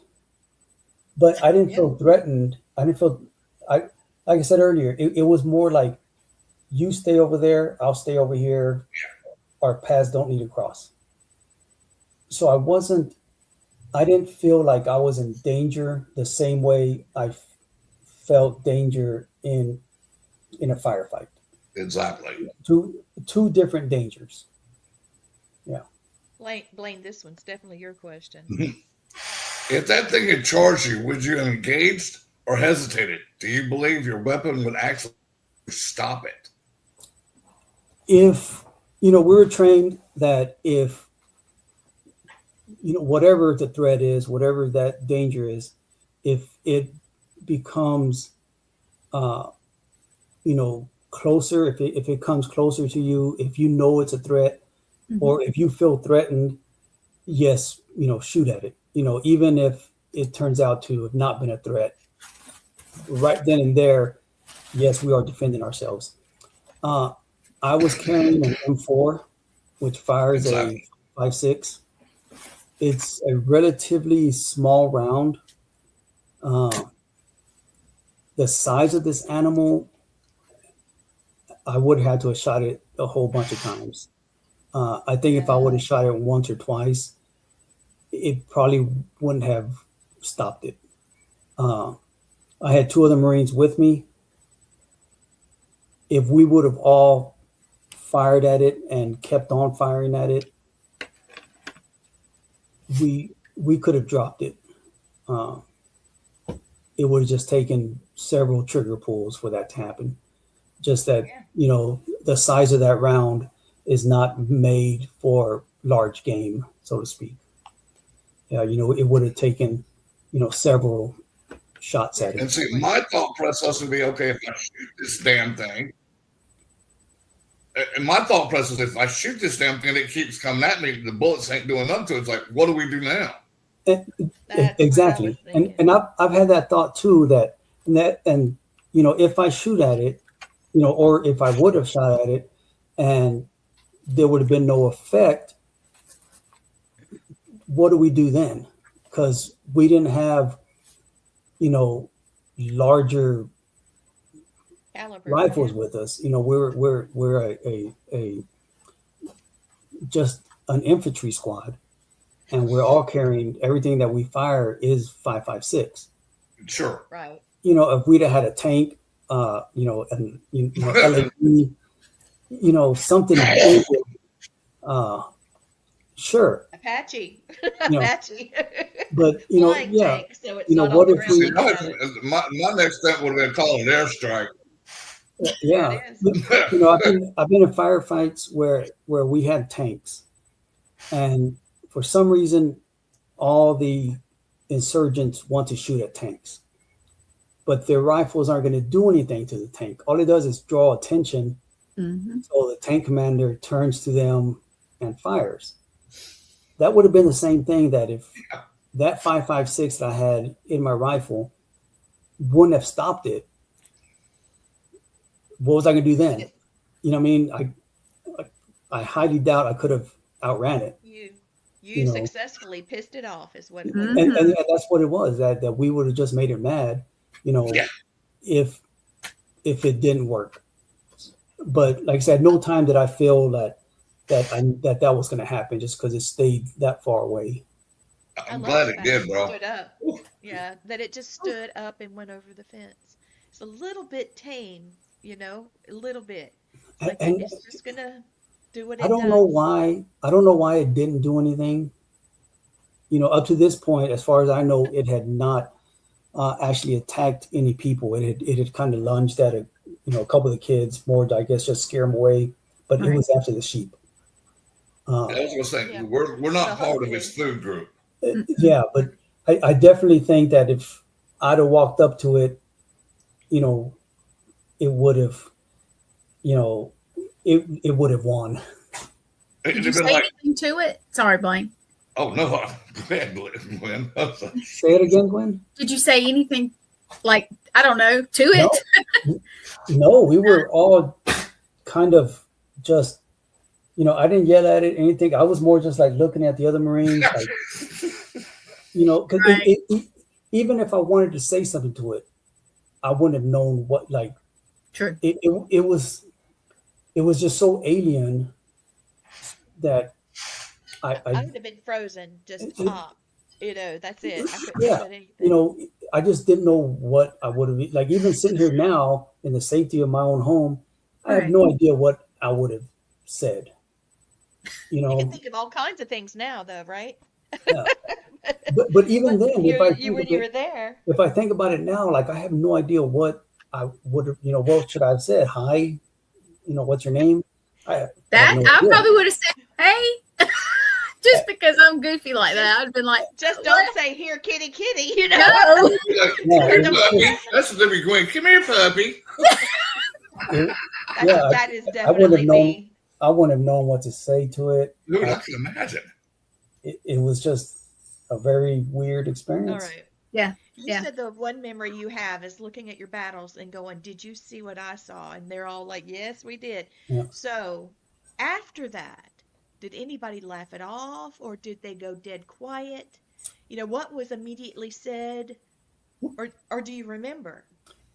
But I didn't Yeah. feel threatened. I didn't feel, I like I said earlier, it was more like, you stay over there, I'll stay over here. Our paths don't need to cross. So I didn't feel like I was in danger the same way I felt danger in a firefight. Exactly. Two different dangers. Yeah. Blaine, this one's definitely your question. If that thing had charged you, would you have engaged or hesitated? Do you believe your weapon would actually stop it? If we were trained that if whatever the threat is, whatever that danger is, if it becomes closer, if it comes closer to you, if you know it's a threat, Mhm. or if you feel threatened, yes, shoot at it. Even if it turns out to have not been a threat, right then and there, yes, we are defending ourselves. I was carrying an M4, which fires a 5.56. It's a relatively small round. The size of this animal, I would have had to have shot it a whole bunch of times. I think if I would have shot it once or twice, it probably wouldn't have stopped it. I had two other Marines with me. If we would have all fired at it and kept on firing at it, we could have dropped it. It would have just taken several trigger pulls for that to happen. Just that, the size of that round is not made for large game, so to speak. Yeah, it would have taken, several shots at it. And see, my thought process would be, okay, if I shoot this damn thing, and my thought process is, if I shoot this damn thing, it keeps coming at me, the bullets ain't doing nothing to it. It's like, what do we do now? Exactly. And I've had that thought too, that if I shoot at it, or if I would have shot at it and there would have been no effect, what do we do then? Because we didn't have, larger Caliber, rifles with us. We're a just an infantry squad, and we're all carrying everything that we fire is 5.56. Sure. Right. If we'd have had a tank, and LAV, something bigger, sure. Apache. You know, Apache. But Flying yeah, tank, so it's not what on the if we? ground. My next step would have been called an airstrike. Yeah, There it I've been in firefights where we had tanks, and for some reason, all the insurgents want to shoot at tanks, but their rifles aren't going to do anything to the tank. All it does is draw attention. Mm-hmm. So the tank commander turns to them and fires. That would have been the same thing that if that 5.56 that I had in my rifle wouldn't have stopped it. What was I going to do then? You know what I mean? I highly doubt I could have outran it. You successfully pissed it off, is what it was. And that's what it was, that we would have just made it mad, if it didn't work. But like I said, no time did I feel that was going to happen, just because it stayed that far away. I'm glad it did, bro. Stood up. Yeah, that it just stood up and went over the fence. It's a little bit tame, a little bit. Like it's just gonna do what it does. I don't know why it didn't do anything. Up to this point, as far as I know, it had not actually attacked any people. It had kind of lunged at a couple of the kids, more, I guess, just scare them away. But it was after the sheep. I was going to say, we're not part of his food group. Yeah, but I definitely think that if I'd have walked up to it, it would have, it would have won. Did you say anything to it? Sorry, Blaine. Oh, no. Go ahead, Glenn. Say it again, Glenn. Did you say anything, like, I don't know, to it? No, we were all kind of just, I didn't yell at it, anything. I was more just like looking at the other Marines, like, because Right. even if I wanted to say something to it, I wouldn't have known what, like, True. It was just so alien that I would have been frozen, just pop. That's it. I couldn't yeah, do anything. I just didn't know what I would have, like, even sitting here now in the safety of my own home, I have no idea what I would have said. You can think of all kinds of things now, though, right? Yeah. But even then, when you were there, if I think about it now, like, I have no idea what I would have, what should I have said? Hi, what's your name? I probably would have said, hey, just because I'm goofy like that. I'd have been like, just don't say here, kitty, kitty, No. That's the difference, Gwen. Come here, puppy. That is definitely me. I wouldn't have known what to say to it. Dude, I can imagine. It was just a very weird experience. All right. Yeah. You Yeah. said the one memory you have is looking at your battles and going, "Did you see what I saw?" And they're all like, "Yes, we did." Yeah. So after that, did anybody laugh it off, or did they go dead quiet? You know, what was immediately said, or do you remember?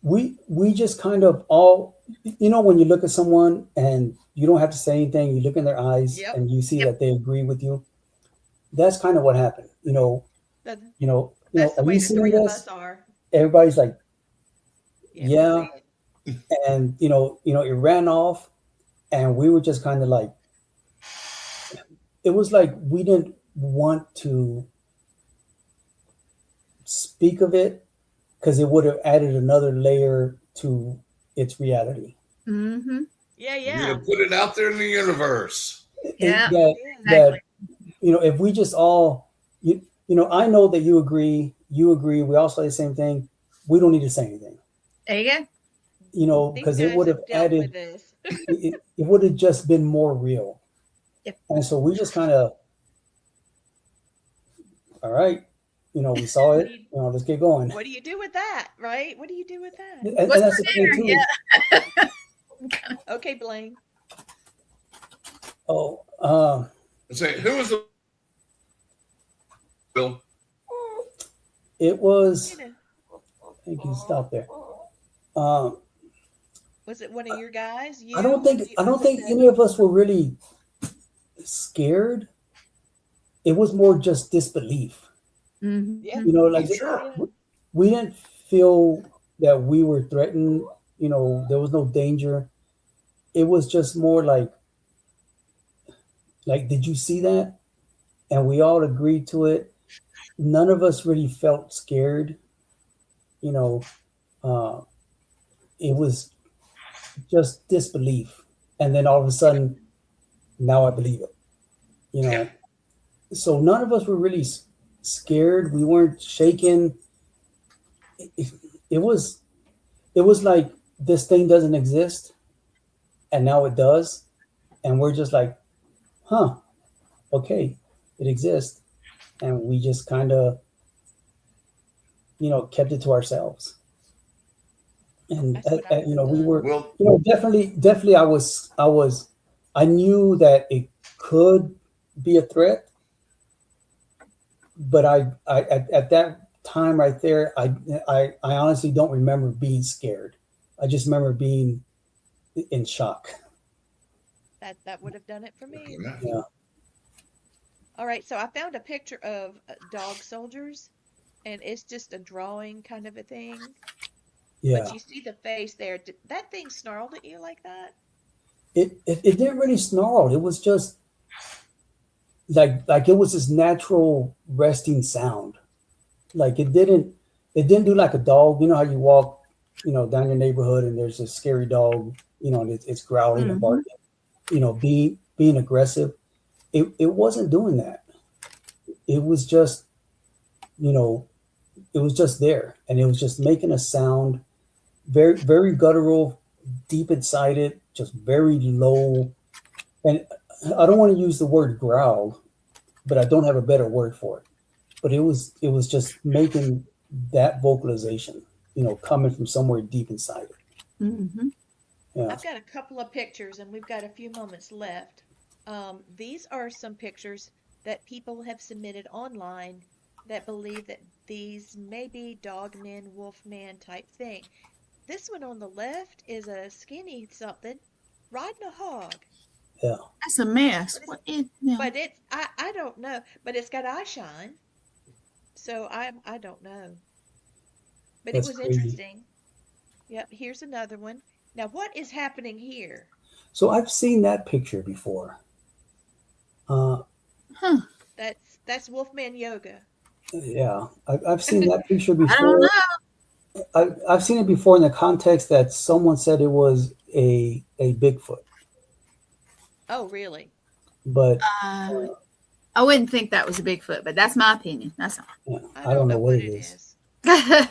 We just kind of all, when you look at someone and you don't have to say anything, you look in their eyes Yep. and you see Yep. that they agree with you. That's kind of what happened. That, Are that's the you way the seeing three of this? us are. Everybody's like, Yeah, we yeah, see it. and it ran off, and we were just kind of like, it was like we didn't want to speak of it because it would have added another layer to its reality. Mm-hmm. Yeah, You yeah. to put it out there in the universe. Yeah. That Exactly. if we just all, I know that you agree, we all say the same thing. We don't need to say anything, There you go. These because it guys would have have dealt with added, this. it would have just been more real. Yep. And so we just kind of, all right, we saw What it, do you let's get going. what do you do with that, right? What do you do with that? And What's that's for the thing dinner? too. Yeah. Okay, Blaine. Oh, Say, who was the Bill? it was, You know, I think you stop there. Um, was it one of your guys? You? I don't think Was it any of us were really scared. It was more just disbelief. Mm-hmm. Yeah. Like I'm sure. Yeah. we didn't feel that we were threatened. There was no danger. It was just more like, did you see that? And we all agreed to it. None of us really felt scared. You know, uh, it was just disbelief. And then all of a sudden, now I believe it. Yeah. So none of us were really scared. We weren't shaken. It was like this thing doesn't exist, and now it does, and we're just like, huh, okay, it exists, and we just kind of, kept it to ourselves. And That's what I would have we done. were, Well, definitely, I knew that it could be a threat, but I at that time right there, I honestly don't remember being scared. I just remember being in shock. That would have done it for me. Yeah, All right, so I found a picture of dog soldiers, and it's just a drawing kind of a thing. yeah. But you see the face there. Did that thing snarled at you like that? It didn't really snarl. It was just like it was this natural resting sound. Like it didn't do like a dog. You know how you walk, down your neighborhood and there's a scary dog, and it's growling and barking, being aggressive. It wasn't doing that. It was just, it was just there, and it was just making a sound, very, very guttural, deep inside it, just very low. And I don't want to use the word growl, but I don't have a better word for it. But it was just making that vocalization, coming from somewhere deep inside it. Mm-hmm. Yeah. I've got a couple of pictures, and we've got a few moments left. These are some pictures that people have submitted online that believe that these may be dogman, wolfman type thing. This one on the left is a skinny something riding a hog. Yeah. That's a mess. What is no. But it's I don't know. But it's got eye shine. So I don't know. But That's it was crazy. interesting. Yep, here's another one. Now what is happening here? So I've seen that picture before. Huh. That's Wolfman Yoga. Yeah, I've seen that picture I don't before. know. I've seen it before in the context that someone said it was a Bigfoot, Oh, really? but I wouldn't think that was a Bigfoot, but that's my opinion. That's all. yeah, I don't know what it is. I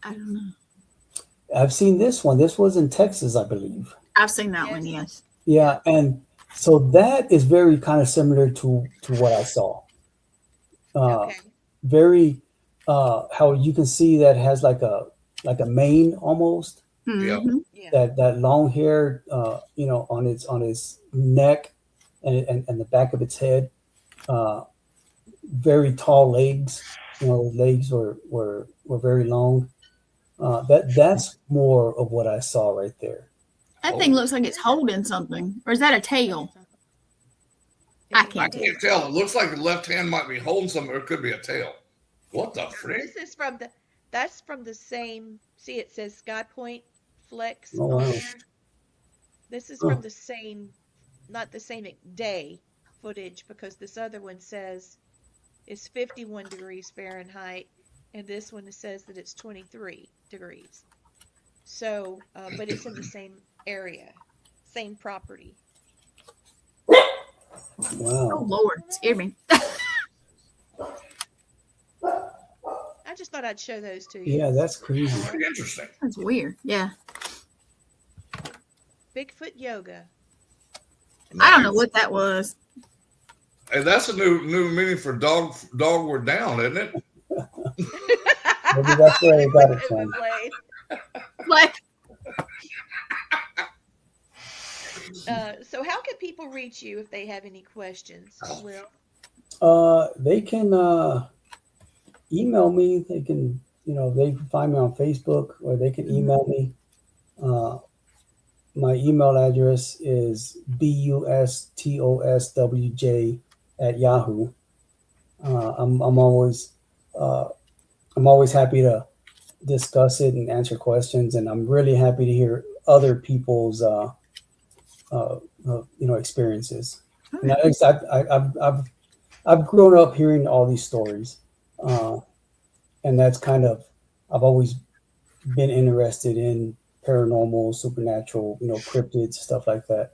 don't know. I've seen this one. This was in Texas, I believe. I've seen that one. Yes. Yes. Yeah, and so that is very kind of similar to what I saw. Okay. Very, how you can see that has like a mane almost, Yeah. Mhm. Yeah. that long hair, on its neck and the back of its head. Uh, very tall legs. Legs were very long. That's more of what I saw right there. That thing looks like it's holding something. Or is that a tail? I I can't tell. can't tell. It looks like the left hand might be holding something, or it could be a tail. What the frick? This is from the that's from the same. See, it says Sky Point Flex Oh on wow! there. This is Huh. from the same, not the same day footage, because this other one says it's 51 degrees Fahrenheit, and this one says that it's 23 degrees. So, but it's in the same area, same property. Oh Wow! Lord, scared me. I just thought I'd show those to you. Yeah, that's crazy. Pretty interesting. That's weird. Yeah. Bigfoot yoga. I don't know what that was. Hey, that's a new meaning for dog. Dog, we're down, isn't it? Maybe that's where they got it from. Like, So how can people reach you if they have any questions? Will? They can email me. They can, they can find me on Facebook, or they can email me. My email address is bustoswj I'm always happy to discuss it and answer questions, and I'm really happy to hear other people's experiences. And I've grown up hearing all these stories, and that's kind of, I've always been interested in paranormal, supernatural, cryptids, stuff like that.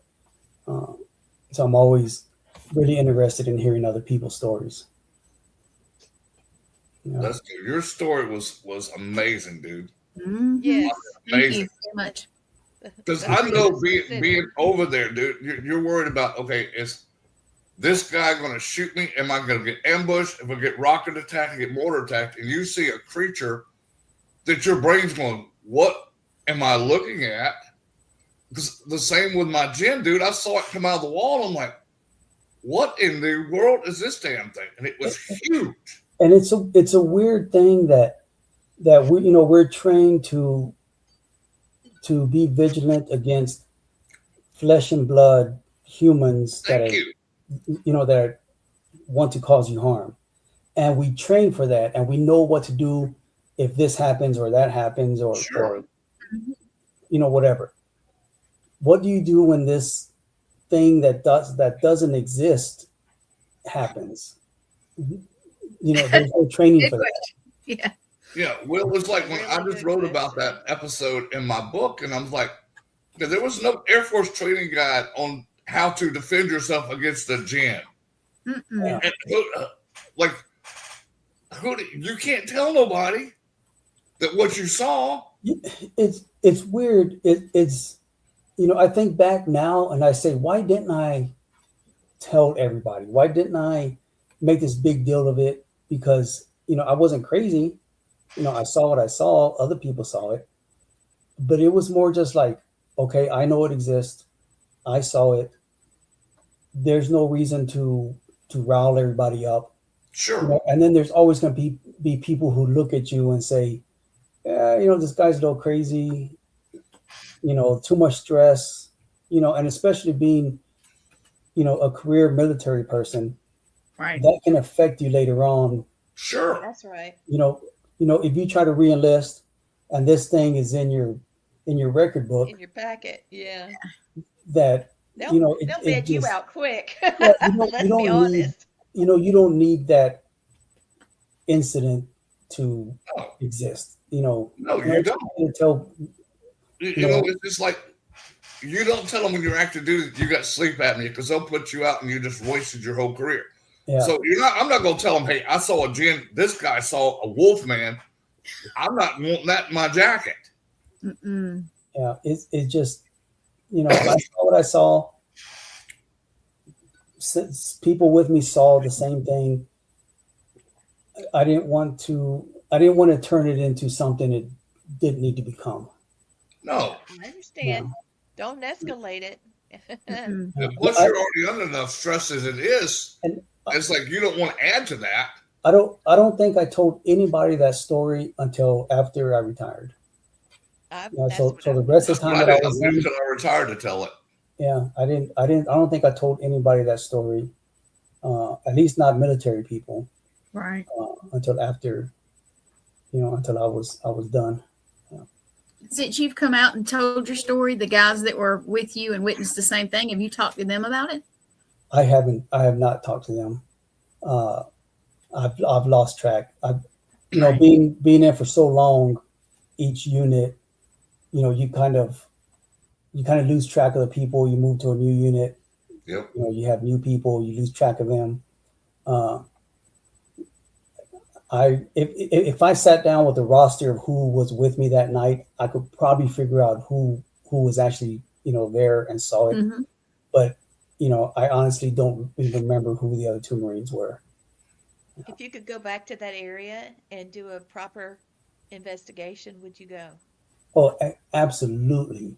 So I'm always really interested in hearing other people's stories. Yeah. That's good. Your story was amazing, dude. mhm. Yes. Thank Amazing. you so much. Because I know being over there, dude, you're worried about, okay, is this guy going to shoot me? Am I going to get ambushed? If I get rocket attacked and get mortar attacked, and you see a creature that your brain's going, what am I looking at? Because the same with my gin, dude. I saw it come out of the wall. I'm like, what in the world is this damn thing? And it was huge. And it's a weird thing that we're trained to be vigilant against flesh and blood humans Thank you. that want to cause you harm, and we train for that, and we know what to do if this happens or that happens, or Sure. whatever. What do you do when this thing that doesn't exist happens? There's no training for that. Yeah. Yeah, well, it was like when I Really just good wrote about question. that episode in my book, and I was like, there was no Air Force training guide on how to defend yourself against the gin. Mm-mm. Yeah. And you can't tell nobody that what you saw. It's weird. It's I think back now and I say, why didn't I tell everybody? Why didn't I make this big deal of it? Because I wasn't crazy. I saw what I saw. Other people saw it, but it was more just like, okay, I know it exists. I saw it. There's no reason to rile everybody up. Sure. And then there's always going to be people who look at you and say, yeah, this guy's a little crazy, too much stress, and especially being, a career military person, Right. that can affect you later on. Sure. That's right. If you try to re-enlist and this thing is in your record book, In your packet. Yeah. that, They'll it bed you just- out quick. Yeah, Let's you don't be need- honest. you don't need that incident to No. exist. No, you it's don't. to tell. It's just like you don't tell them when you're active duty you got sleep apnea because they'll put you out and you just wasted your whole career. Yeah. So I'm not going to tell them, hey, I saw a gin. This guy saw a wolf man. I'm not wanting that in my jacket. Mm-mm. Yeah, it just, I saw what I saw. Since people with me saw the same thing, I didn't want to I didn't want to turn it into something it didn't need to become. No. I understand. Don't escalate it. Mm-mm. Yeah. Plus, you're already under enough stress as it is. And It's like you don't want to add to that. I don't think I told anybody that story until after I retired. That's So what the I'm rest of That's the time what I that I did. I was waited in, until I retired to tell it. yeah, I don't think I told anybody that story. At least not military people, Right. until after, until I was done. Yeah. Since you've come out and told your story, the guys that were with you and witnessed the same thing, have you talked to them about it? I have not talked to them. I've lost track. Right. Being there for so long, each unit, you kind of lose track of the people. You move to a new unit, Yep. you have new people, you lose track of them. If I sat down with the roster of who was with me that night, I could probably figure out who was actually there and saw it. Mm-hmm. But I honestly don't even remember who the other two Marines were. If you could go back to that area and do a proper investigation, would you go? Oh, absolutely.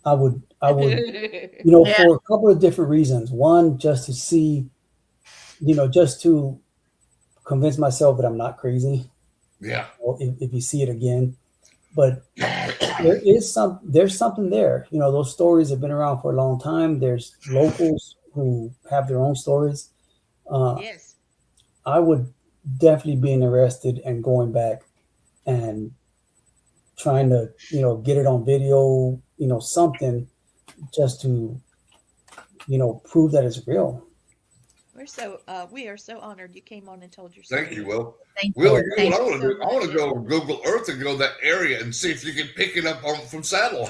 I would, Yeah. for a couple of different reasons. One, just to see, just to convince myself that I'm not crazy. Yeah. If you see it again, but there's something there. Those stories have been around for a long time. There's locals who have their own stories. Yes. I would definitely be interested in going back and trying to, get it on video, something just to, prove that it's real. We are so honored you came on and told your story. Thank you, Will. Thank Will, you. you know what I Thank want you to so do? I want to much. go on Google Earth and go to that area and see if you can pick it up from satellite.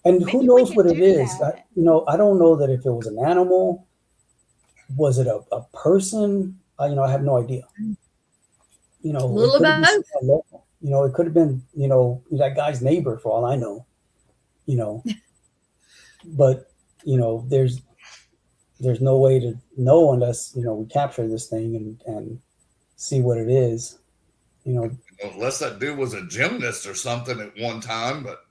And Maybe who we knows can what it do is? that. I don't know that if it was an animal, was it a person? I have no idea. It Little could have been of both. someone local. It could have been, that guy's neighbor for all I know. But there's no way to know unless we capture this thing and see what it is. Unless that dude was a gymnast or something at one time, but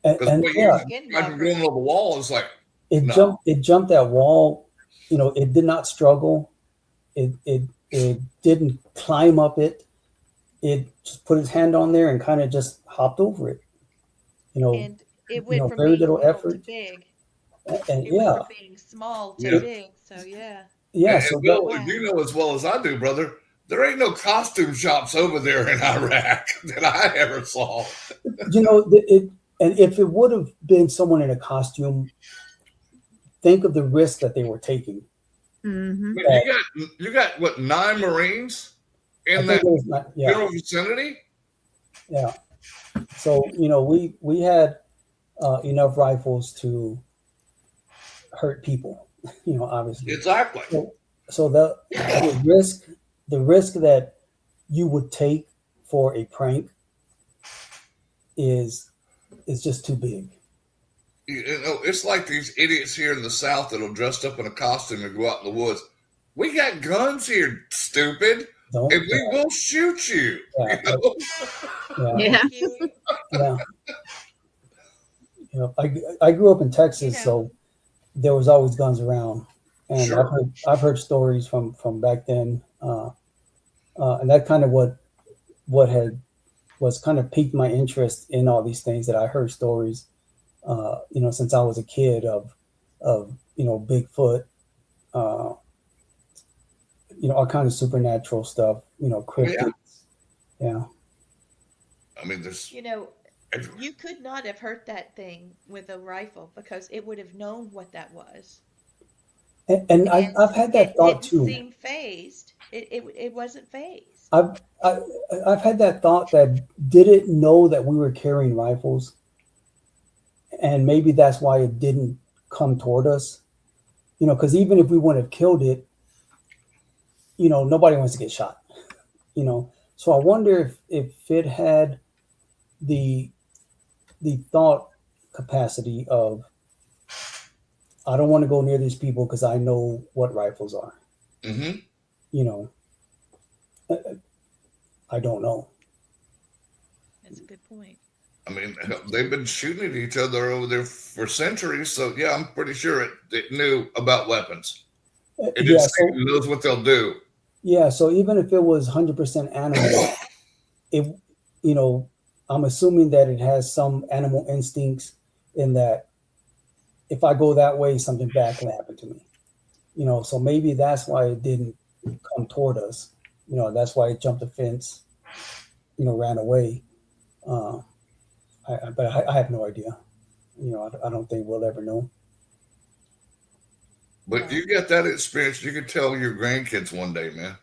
because and what yeah, you imagine going over the wall is like it jumped that wall. It did not struggle. It didn't climb up it. It just put its hand on there and kind of just hopped over it. And it went from very being little little effort. to big. And It went from being small to big. So yeah. yeah. And So Will, Wow. you know as well as I do, brother, there ain't no costume shops over there in Iraq that I ever saw. and if it would have been someone in a costume, think of the risk that they were taking. Mm-hmm. You got what, 9 Marines I in think that it was not, yeah, general vicinity? yeah. So we had enough rifles to hurt people. Obviously. Exactly. So the risk that you would take for a prank is just too big. It's like these idiots here in the South that'll dress up in a costume and go out in the woods. We got guns here, stupid, and we will shoot you. Yeah. Yeah. Thank you. Yeah. I grew up in Texas, so there was always guns around, and Sure. I've heard stories from back then, and that kind of was kind of piqued my interest in all these things that I heard stories, since I was a kid of Bigfoot, all kind of supernatural stuff, cryptids. Yeah. I mean, there's You could not have hurt that thing with a rifle because it would have known what that was. And I've had that thought too. It didn't seem phased. It wasn't phased. I've had that thought that did it know that we were carrying rifles, and maybe that's why it didn't come toward us. Because even if we wouldn't have killed it, nobody wants to get shot. So I wonder if it had the thought capacity of, I don't want to go near these people because I know what rifles are. Mm-hmm. I don't know. That's a good point. I mean, they've been shooting at each other over there for centuries. So yeah, I'm pretty sure it knew about weapons. It Yeah, just so knows what they'll do. yeah, so even if it was 100% animal, it, you know, I'm assuming that it has some animal instincts in that if I go that way, something bad can happen to me. So maybe that's why it didn't come toward us. That's why it jumped the fence, ran away. Uh, but I have no idea. I don't think we'll ever know. But you get that experience, you could tell your grandkids one day, man.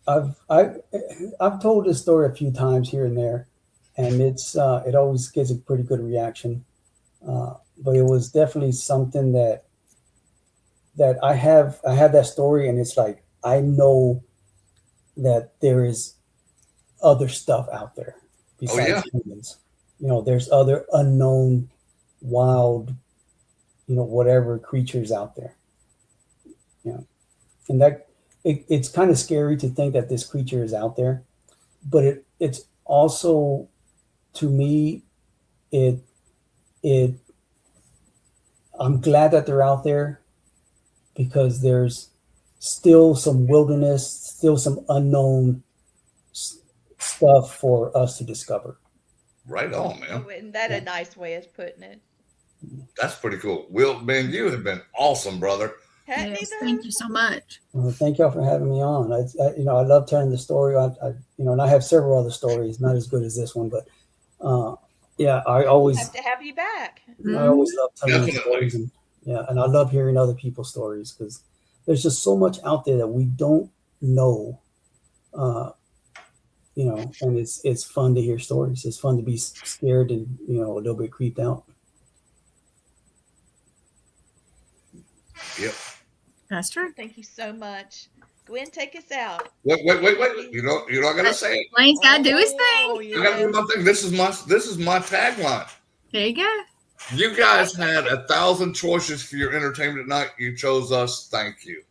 I've told this story a few times here and there, and it always gets a pretty good reaction. But it was definitely something that I have that story, and it's like I know that there is other stuff out there besides humans. There's other unknown, wild, whatever creatures out there. And that it's kind of scary to think that this creature is out there, but it's also, to me, it I'm glad that they're out there because there's still some wilderness, still some unknown stuff for us to discover. Right on, man. Oh, isn't that a nice way of putting it? That's pretty cool. Will, man, you have been awesome, brother. Yes, thank you so much. Well, thank y'all for having me on. I love telling the story. And I have several other stories, not as good as this one, but yeah, I always have to have you back. I always love telling the stories, and I love hearing other people's stories because there's just so much out there that we don't know. And it's fun to hear stories. It's fun to be scared and a little bit creeped out. Yep. That's true. Thank you so much. Gwen, take us out. Wait. You're not gonna say it. Lane's gotta do his thing. I gotta do my thing. This is my tagline. There you go. You guys had 1,000 choices for your entertainment tonight. You chose us. Thank you.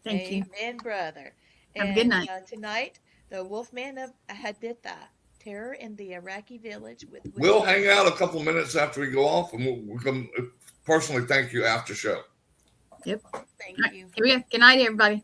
Thank you. Amen, brother. Have a good night. Tonight, the Wolfman of Haditha, Terror in the Iraqi Village. We'll hang out a couple minutes after we go off, and we'll come personally thank you after show. Yep. Thank you. Here we go. Good night, everybody.